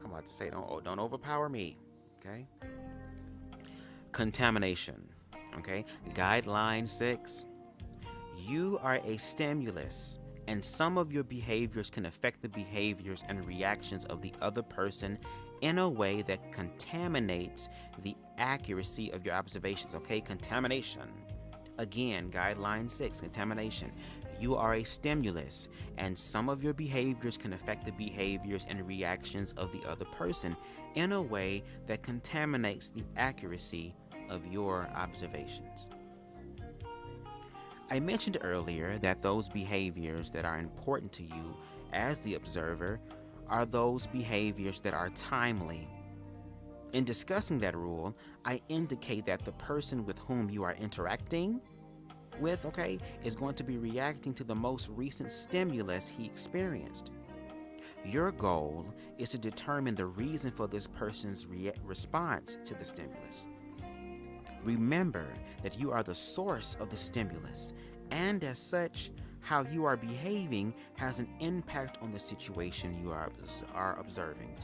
I'm about to say, don't overpower me. Okay? Contamination. Okay? Guideline 6. You are a stimulus, and some of your behaviors can affect the behaviors and reactions of the other person in a way that contaminates the accuracy of your observations. Okay? Contamination. Again, guideline 6, contamination. You are a stimulus, and some of your behaviors can affect the behaviors and reactions of the other person in a way that contaminates the accuracy of your observations. I mentioned earlier that those behaviors that are important to you as the observer are those behaviors that are timely. In discussing that rule, I indicate that the person with whom you are interacting with, okay, is going to be reacting to the most recent stimulus he experienced. Your goal is to determine the reason for this person's response to the stimulus. Remember that you are the source of the stimulus, and as such, how you are behaving has an impact on the situation you are observing.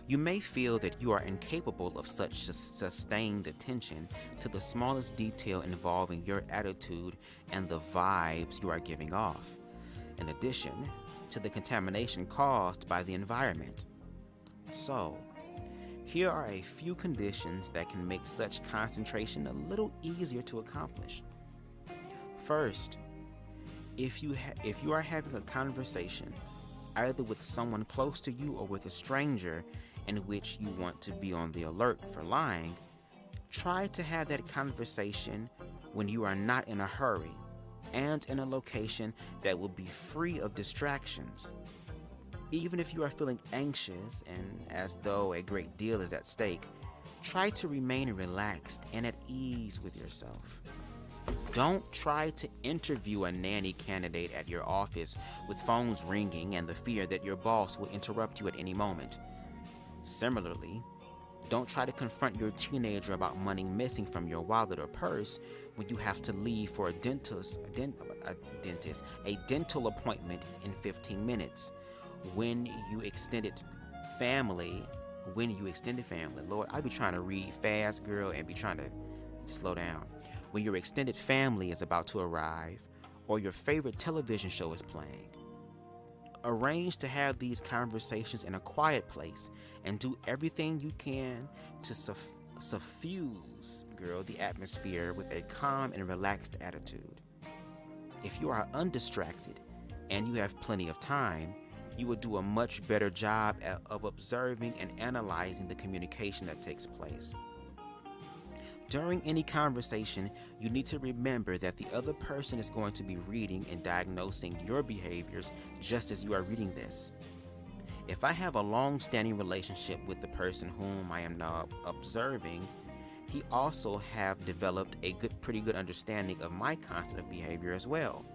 You may feel that you are incapable of such sustained attention to the smallest detail involving your attitude and the vibes you are giving off, in addition to the contamination caused by the environment. So, here are a few conditions that can make such concentration a little easier to accomplish. First, if you are having a conversation, either with someone close to you or with a stranger, in which you want to be on the alert for lying, try to have that conversation when you are not in a hurry and in a location that will be free of distractions. Even if you are feeling anxious and as though a great deal is at stake, try to remain relaxed and at ease with yourself. Don't try to interview a nanny candidate at your office with phones ringing and the fear that your boss will interrupt you at any moment. Similarly, don't try to confront your teenager about money missing from your wallet or purse when you have to leave for a dental appointment in 15 minutes. When you extended family, Lord, I be trying to read fast, girl, and be trying to slow down. When your extended family is about to arrive, or your favorite television show is playing. Arrange to have these conversations in a quiet place and do everything you can to suffuse, girl, the atmosphere with a calm and relaxed attitude. If you are undistracted and you have plenty of time, you will do a much better job of observing and analyzing the communication that takes place. During any conversation, you need to remember that the other person is going to be reading and diagnosing your behaviors just as you are reading this. If I have a long-standing relationship with the person whom I am now observing, he also have developed a pretty good understanding of my constant of behavior as well.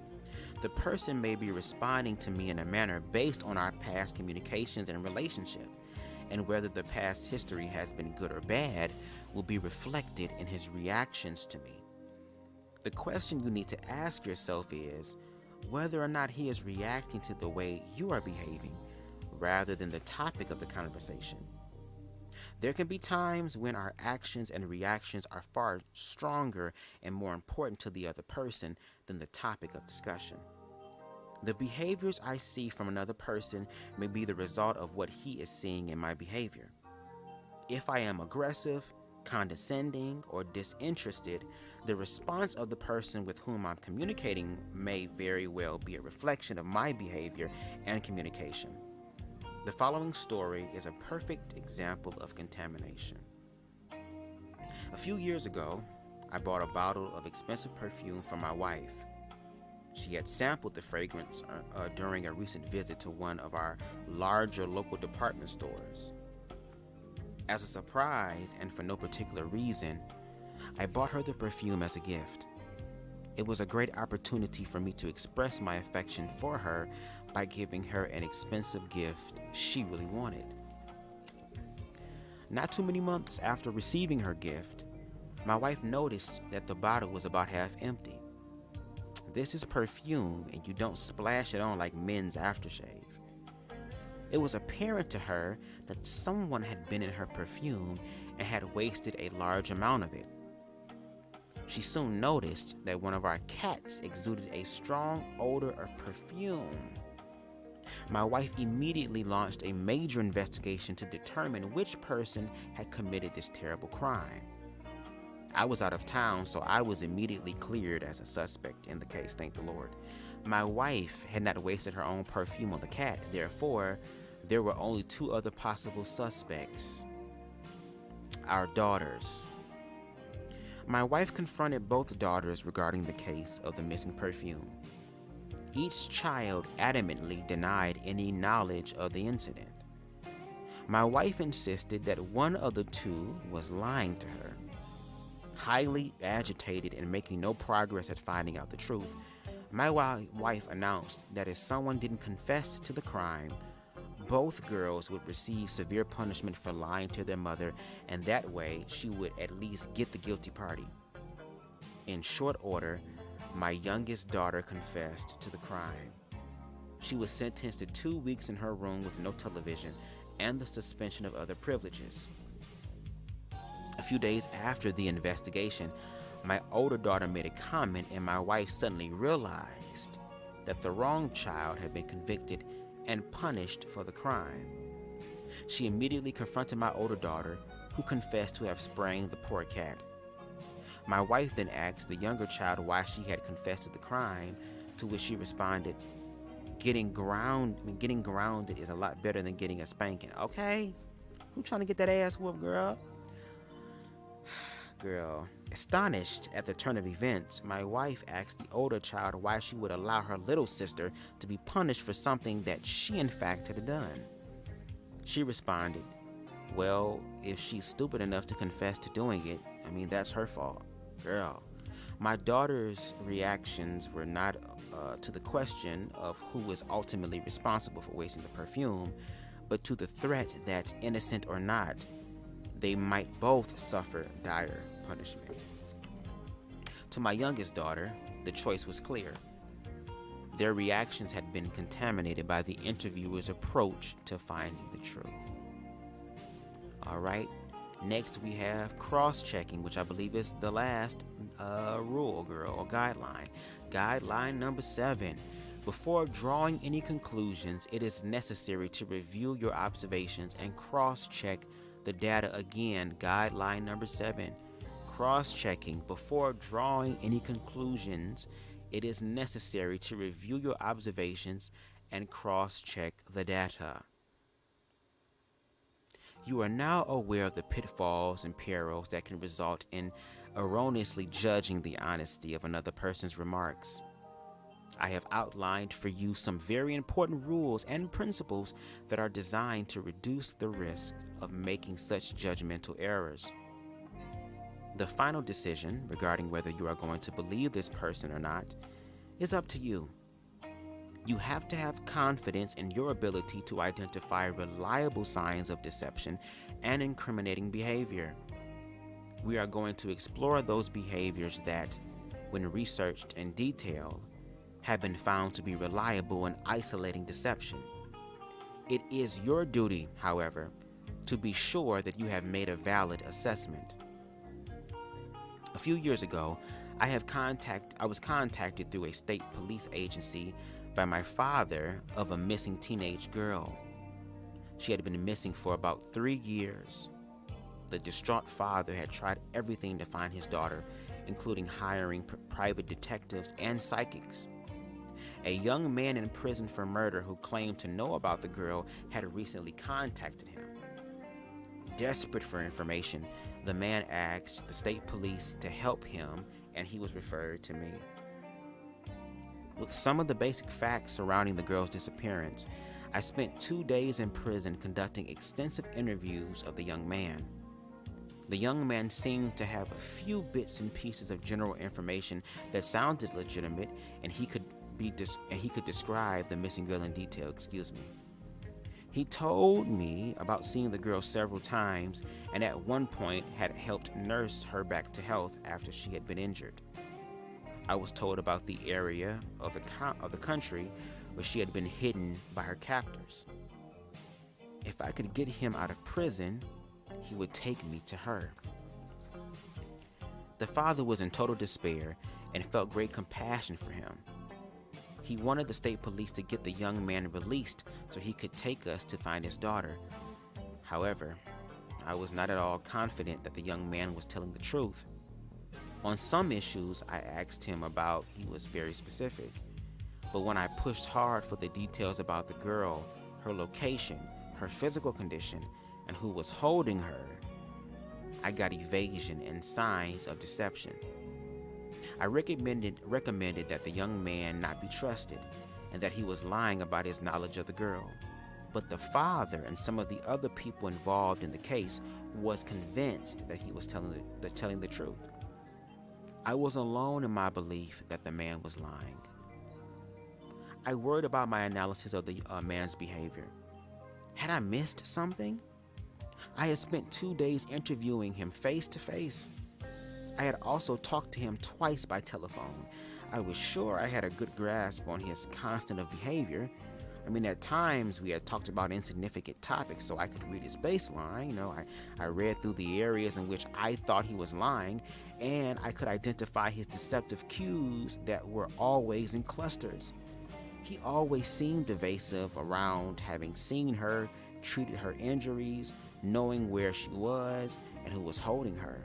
The person may be responding to me in a manner based on our past communications and relationship, and whether the past history has been good or bad will be reflected in his reactions to me. The question you need to ask yourself is whether or not he is reacting to the way you are behaving rather than the topic of the conversation. There can be times when our actions and reactions are far stronger and more important to the other person than the topic of discussion. The behaviors I see from another person may be the result of what he is seeing in my behavior. If I am aggressive, condescending, or disinterested, the response of the person with whom I'm communicating may very well be a reflection of my behavior and communication. The following story is a perfect example of contamination. A few years ago, I bought a bottle of expensive perfume for my wife. She had sampled the fragrance during a recent visit to one of our larger local department stores. As a surprise, and for no particular reason, I bought her the perfume as a gift. It was a great opportunity for me to express my affection for her by giving her an expensive gift she really wanted. Not too many months after receiving her gift, my wife noticed that the bottle was about half empty. This is perfume, and you don't splash it on like men's aftershave. It was apparent to her that someone had been in her perfume and had wasted a large amount of it. She soon noticed that one of our cats exuded a strong odor of perfume. My wife immediately launched a major investigation to determine which person had committed this terrible crime. I was out of town, so I was immediately cleared as a suspect in the case, thank the Lord. My wife had not wasted her own perfume on the cat. Therefore, there were only two other possible suspects: our daughters. My wife confronted both daughters regarding the case of the missing perfume. Each child adamantly denied any knowledge of the incident. My wife insisted that one of the two was lying to her. Highly agitated and making no progress at finding out the truth, my wife announced that if someone didn't confess to the crime, both girls would receive severe punishment for lying to their mother, and that way she would at least get the guilty party. In short order, my youngest daughter confessed to the crime. She was sentenced to 2 weeks in her room with no television and the suspension of other privileges. A few days after the investigation, my older daughter made a comment, and my wife suddenly realized that the wrong child had been convicted and punished for the crime. She immediately confronted my older daughter, who confessed to have sprayed the poor cat. My wife then asked the younger child why she had confessed to the crime, to which she responded, getting grounded is a lot better than getting a spanking. Okay? Who trying to get that ass whooped, girl? Girl. Astonished at the turn of events, my wife asked the older child why she would allow her little sister to be punished for something that she in fact had done. She responded, well, if she's stupid enough to confess to doing it, that's her fault. Girl. My daughter's reactions were not to the question of who was ultimately responsible for wasting the perfume, but to the threat that, innocent or not, they might both suffer dire punishment. To my youngest daughter, the choice was clear. Their reactions had been contaminated by the interviewer's approach to finding the truth. All right, next we have cross-checking, which I believe is the last rule, girl, or guideline. Guideline number 7. Before drawing any conclusions, it is necessary to review your observations and cross-check the data again. Guideline number 7. Cross-checking. Before drawing any conclusions, it is necessary to review your observations and cross-check the data. You are now aware of the pitfalls and perils that can result in erroneously judging the honesty of another person's remarks. I have outlined for you some very important rules and principles that are designed to reduce the risk of making such judgmental errors. The final decision regarding whether you are going to believe this person or not is up to you. You have to have confidence in your ability to identify reliable signs of deception and incriminating behavior. We are going to explore those behaviors that, when researched in detail, have been found to be reliable in isolating deception. It is your duty, however, to be sure that you have made a valid assessment. A few years ago, I was contacted through a state police agency by my father of a missing teenage girl. She had been missing for about 3 years. The distraught father had tried everything to find his daughter, including hiring private detectives and psychics. A young man in prison for murder who claimed to know about the girl had recently contacted him. Desperate for information, the man asked the state police to help him, and he was referred to me. With some of the basic facts surrounding the girl's disappearance, I spent 2 days in prison conducting extensive interviews of the young man. The young man seemed to have a few bits and pieces of general information that sounded legitimate, and he could describe the missing girl in detail. He told me about seeing the girl several times, and at one point had helped nurse her back to health after she had been injured. I was told about the area of the country where she had been hidden by her captors. If I could get him out of prison, he would take me to her. The father was in total despair and felt great compassion for him. He wanted the state police to get the young man released so he could take us to find his daughter. However, I was not at all confident that the young man was telling the truth. On some issues I asked him about, he was very specific. But when I pushed hard for the details about the girl, her location, her physical condition, and who was holding her, I got evasion and signs of deception. I recommended that the young man not be trusted and that he was lying about his knowledge of the girl. But the father and some of the other people involved in the case was convinced that he was telling the truth. I was alone in my belief that the man was lying. I worried about my analysis of the man's behavior. Had I missed something? I had spent 2 days interviewing him face to face. I had also talked to him twice by telephone. I was sure I had a good grasp on his constant of behavior. At times we had talked about insignificant topics so I could read his baseline. I read through the areas in which I thought he was lying, and I could identify his deceptive cues that were always in clusters. He always seemed evasive around having seen her, treated her injuries, knowing where she was and who was holding her.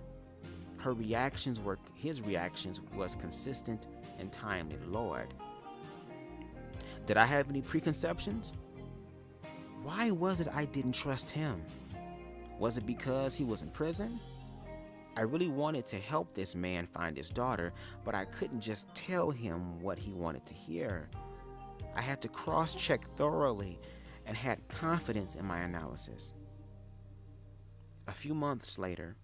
His reactions was consistent and timely. Lord, did I have any preconceptions? Why was it I didn't trust him? Was it because he was in prison? I really wanted to help this man find his daughter, but I couldn't just tell him what he wanted to hear. I had to cross-check thoroughly and had confidence in my analysis. A few months later,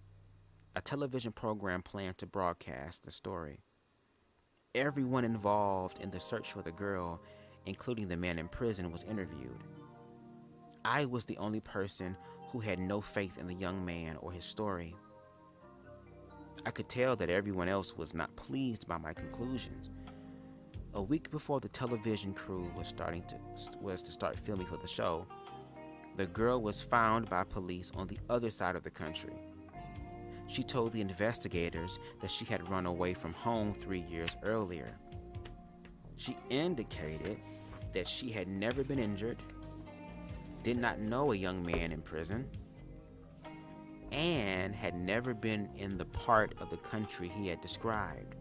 a television program planned to broadcast the story. Everyone involved in the search for the girl, including the man in prison, was interviewed. I was the only person who had no faith in the young man or his story. I could tell that everyone else was not pleased by my conclusions. A week before the television crew was to start filming for the show, the girl was found by police on the other side of the country. She told the investigators that she had run away from home 3 years earlier. She indicated that she had never been injured, did not know a young man in prison, and had never been in the part of the country he had described.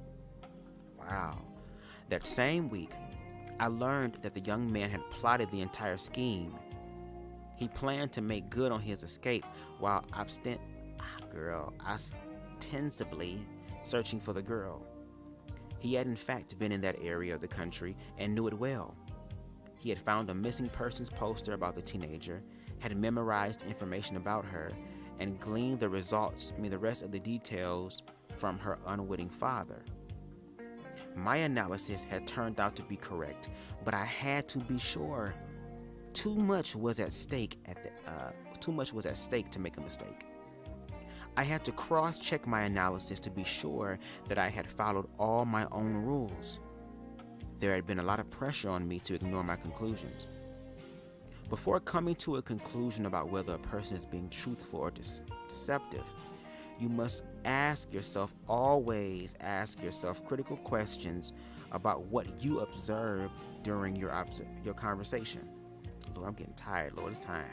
Wow. That same week, I learned that the young man had plotted the entire scheme. He planned to make good on his escape while ostensibly searching for the girl. He had in fact been in that area of the country and knew it well. He had found a missing persons poster about the teenager, had memorized information about her, and gleaned the rest of the details from her unwitting father. My analysis had turned out to be correct, but I had to be sure. Too much was at stake to make a mistake. I had to cross-check my analysis to be sure that I had followed all my own rules. There had been a lot of pressure on me to ignore my conclusions. Before coming to a conclusion about whether a person is being truthful or deceptive, you must always ask yourself critical questions about what you observed during your conversation. Lord, I'm getting tired. Lord, it's time.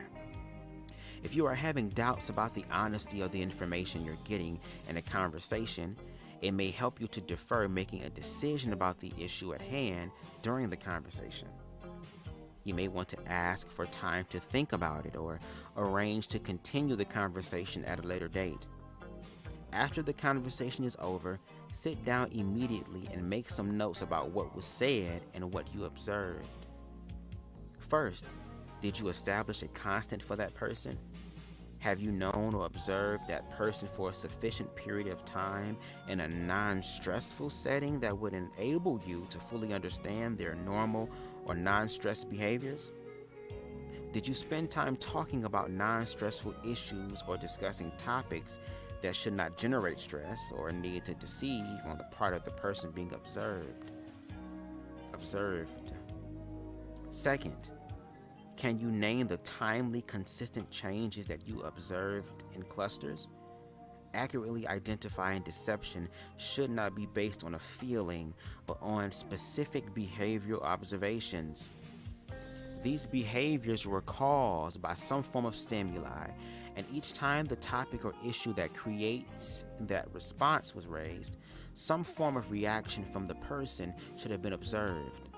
If you are having doubts about the honesty of the information you're getting in a conversation, it may help you to defer making a decision about the issue at hand during the conversation. You may want to ask for time to think about it or arrange to continue the conversation at a later date. After the conversation is over, sit down immediately and make some notes about what was said and what you observed. First, did you establish a constant for that person? Have you known or observed that person for a sufficient period of time in a non-stressful setting that would enable you to fully understand their normal or non-stress behaviors? Did you spend time talking about non-stressful issues or discussing topics that should not generate stress or need to deceive on the part of the person being observed? Second, can you name the timely, consistent changes that you observed in clusters? Accurately identifying deception should not be based on a feeling, but on specific behavioral observations. These behaviors were caused by some form of stimuli, and each time the topic or issue that creates that response was raised, some form of reaction from the person should have been observed.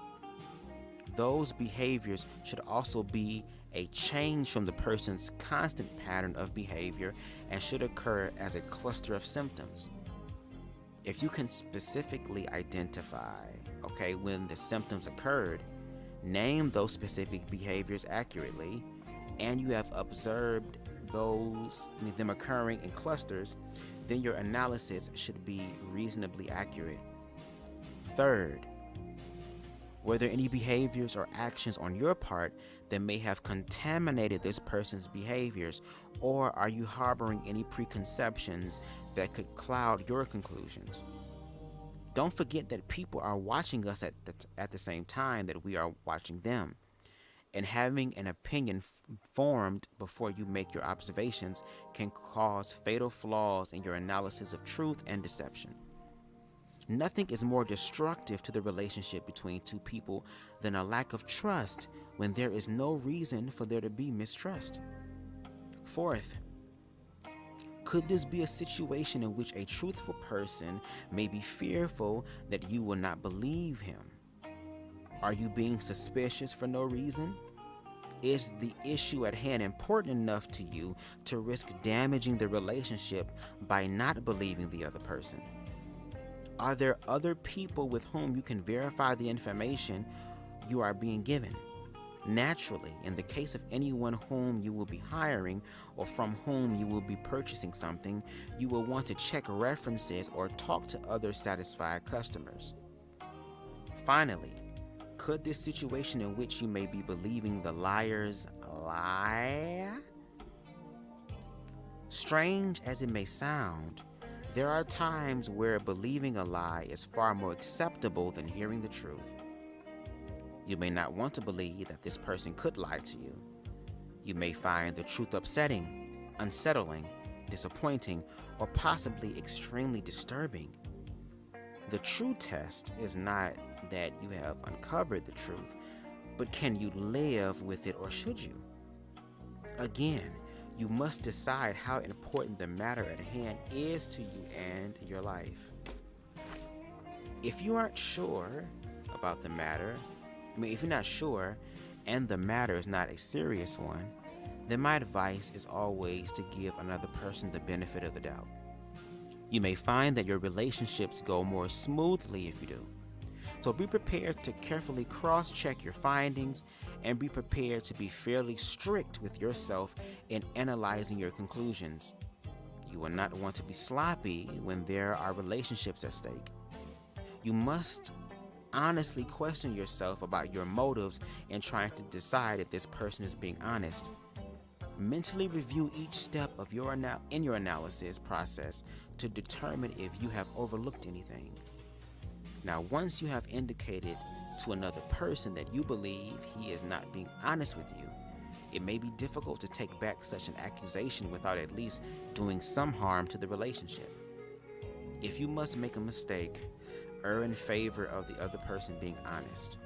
Those behaviors should also be a change from the person's constant pattern of behavior and should occur as a cluster of symptoms. If you can specifically identify, when the symptoms occurred, name those specific behaviors accurately, and you have observed them occurring in clusters, then your analysis should be reasonably accurate. Third, were there any behaviors or actions on your part that may have contaminated this person's behaviors, or are you harboring any preconceptions that could cloud your conclusions? Don't forget that people are watching us at the same time that we are watching them, and having an opinion formed before you make your observations can cause fatal flaws in your analysis of truth and deception. Nothing is more destructive to the relationship between two people than a lack of trust when there is no reason for there to be mistrust. Fourth, could this be a situation in which a truthful person may be fearful that you will not believe him? Are you being suspicious for no reason? Is the issue at hand important enough to you to risk damaging the relationship by not believing the other person? Are there other people with whom you can verify the information you are being given? Naturally, in the case of anyone whom you will be hiring or from whom you will be purchasing something, you will want to check references or talk to other satisfied customers. Finally, could this situation in which you may be believing the liar's lie? Strange as it may sound, there are times where believing a lie is far more acceptable than hearing the truth. You may not want to believe that this person could lie to you. You may find the truth upsetting, unsettling, disappointing, or possibly extremely disturbing. The true test is not that you have uncovered the truth, but can you live with it, or should you? Again, you must decide how important the matter at hand is to you and your life. If you aren't sure about the matter, if you're not sure and the matter is not a serious one, then my advice is always to give another person the benefit of the doubt. You may find that your relationships go more smoothly if you do. So be prepared to carefully cross-check your findings and be prepared to be fairly strict with yourself in analyzing your conclusions. You will not want to be sloppy when there are relationships at stake. You must honestly question yourself about your motives in trying to decide if this person is being honest. Mentally review each step of your analysis process to determine if you have overlooked anything. Now, once you have indicated to another person that you believe he is not being honest with you, it may be difficult to take back such an accusation without at least doing some harm to the relationship. If you must make a mistake, earn favor of the other person being honest.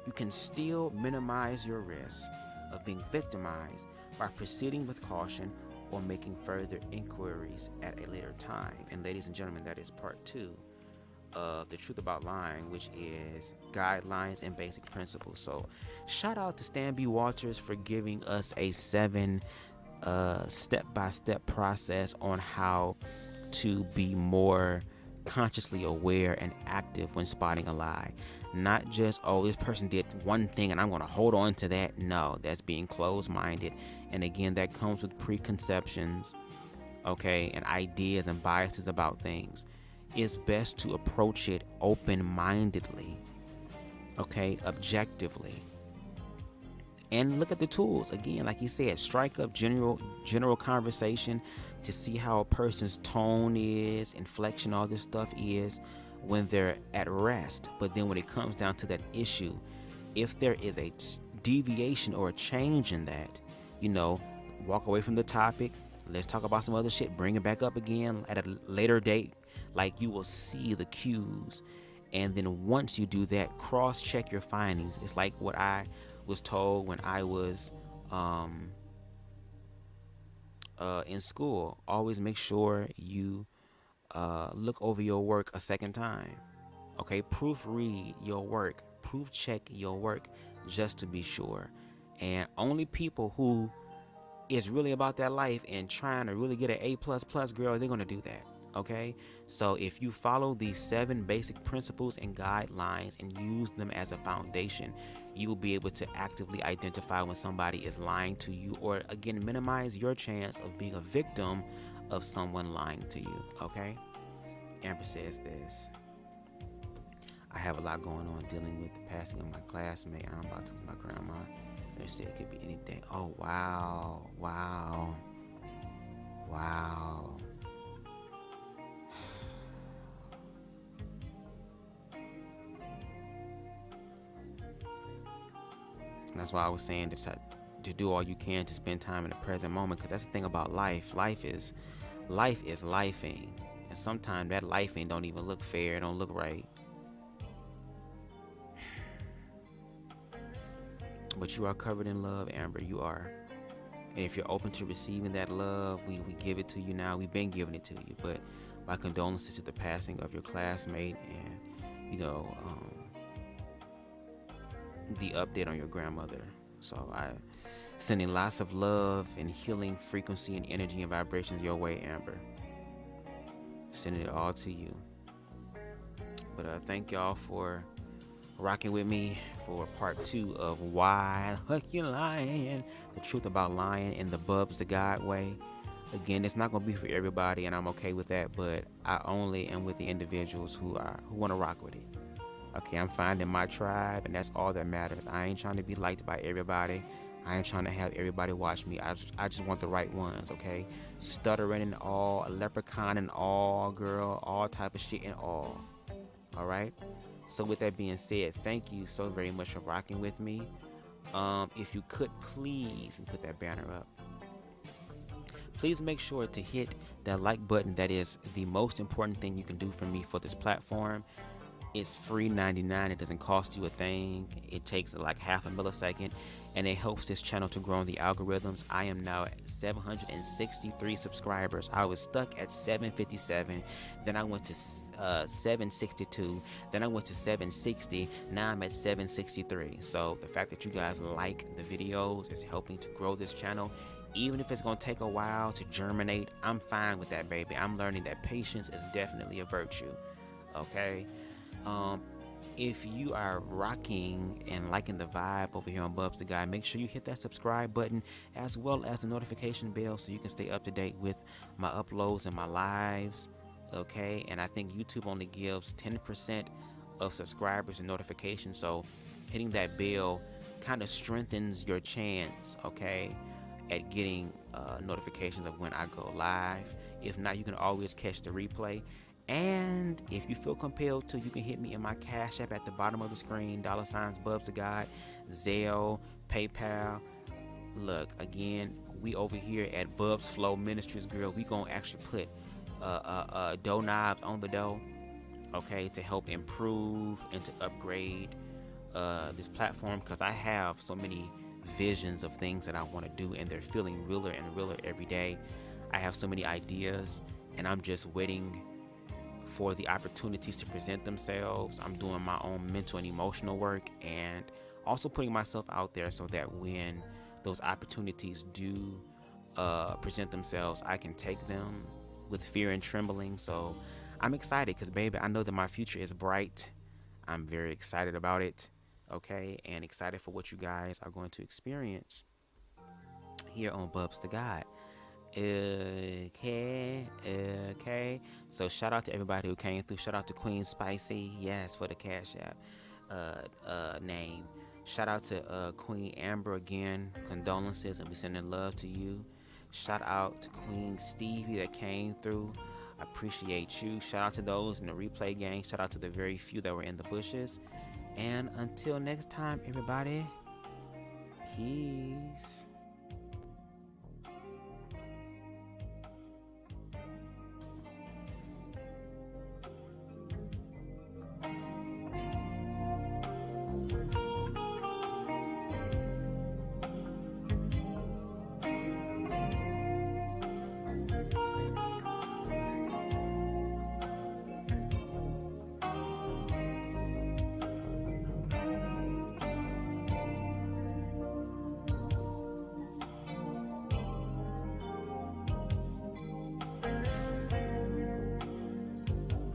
You can still minimize your risk of being victimized by proceeding with caution or making further inquiries at a later time. And ladies and gentlemen, that is part 2 of The Truth About Lying, which is guidelines and basic principles. So shout out to Stan B. Walters for giving us a 7 step-by-step process on how to be more consciously aware and active when spotting a lie. Not just, oh, this person did one thing and I'm going to hold on to that. No, that's being closed-minded. And again, that comes with preconceptions, okay, and ideas and biases about things. It's best to approach it open-mindedly, okay, objectively. And look at the tools. Again, like you said, strike up general conversation to see how a person's tone is, inflection, all this stuff is when they're at rest. But then when it comes down to that issue, if there is a deviation or a change in that, walk away from the topic. Let's talk about some other shit. Bring it back up again at a later date. Like, you will see the cues. And then once you do that, cross-check your findings. It's like what I was told when I was in school. Always make sure you look over your work a second time. Okay, proofread your work, proof check your work, just to be sure. And only people who is really about that life and trying to really get an A++ girl, they're gonna do that. Okay, so if you follow these 7 basic principles and guidelines and use them as a foundation, you will be able to actively identify when somebody is lying to you, or again, minimize your chance of being a victim of someone lying to you. Okay, Amber says this: I have a lot going on dealing with the passing of my classmate, and I'm about to lose my grandma. They said it could be anything. Oh, wow. And that's why I was saying to do all you can to spend time in the present moment, because that's the thing about life. Life is lifing, and sometimes that lifing don't even look fair. It don't look right. But you are covered in love, Amber. You are. And if you're open to receiving that love, we give it to you now. We've been giving it to you. But my condolences to the passing of your classmate, and the update on your grandmother. So I sending lots of love and healing frequency and energy and vibrations your way, Amber. Sending it all to you. But thank y'all for rocking with me for part 2 of Why You Lying, the truth about lying in the BubzDaGawd way. Again, it's not gonna be for everybody, and I'm okay with that, but I only am with the individuals who want to rock with it. Okay, I'm finding my tribe, and that's all that matters. I ain't trying to be liked by everybody. I ain't trying to have everybody watch me. I just want the right ones, okay? Stuttering and all, a leprechaun and all, girl, all type of shit and all. All right? So with that being said, thank you so very much for rocking with me. If you could please put that banner up. Please make sure to hit that like button. That is the most important thing you can do for me for this platform. It's free 99. It doesn't cost you a thing. It takes like half a millisecond, and it helps this channel to grow in the algorithms. I am now at 763 subscribers. I was stuck at 757. Then I went to 762. Then I went to 760. Now I'm at 763. So the fact that you guys like the videos is helping to grow this channel. Even if it's going to take a while to germinate, I'm fine with that, baby. I'm learning that patience is definitely a virtue. Okay? If you are rocking and liking the vibe over here on BubzDaGawd, make sure you hit that subscribe button as well as the notification bell so you can stay up to date with my uploads and my lives. Okay, and I think YouTube only gives 10% of subscribers and notifications, so hitting that bell kind of strengthens your chance, okay, at getting notifications of when I go live. If not, you can always catch the replay. And if you feel compelled to, you can hit me in my CashApp at the bottom of the screen, $ BubzDaGawd, Zelle, PayPal. Look, again, we over here at Bubs Flow Ministries, girl. We gonna actually put dough knobs on the dough. okay, to help improve and to upgrade this platform, because I have so many visions of things that I want to do, and they're feeling realer and realer every day. I have so many ideas, and I'm just waiting for the opportunities to present themselves. I'm doing my own mental and emotional work, and also putting myself out there so that when those opportunities do present themselves, I can take them with fear and trembling. So I'm excited because, baby, I know that my future is bright. I'm very excited about it, okay, and excited for what you guys are going to experience here on BubzDaGawd. Okay. So shout out to everybody who came through. Shout out to Queen Spicy, yes, for the CashApp name. Shout out to Queen Amber again. Condolences, and we sending love to you. Shout out to Queen Stevie that came through. Appreciate you. Shout out to those in the replay gang. Shout out to the very few that were in the bushes. And until next time, everybody, peace.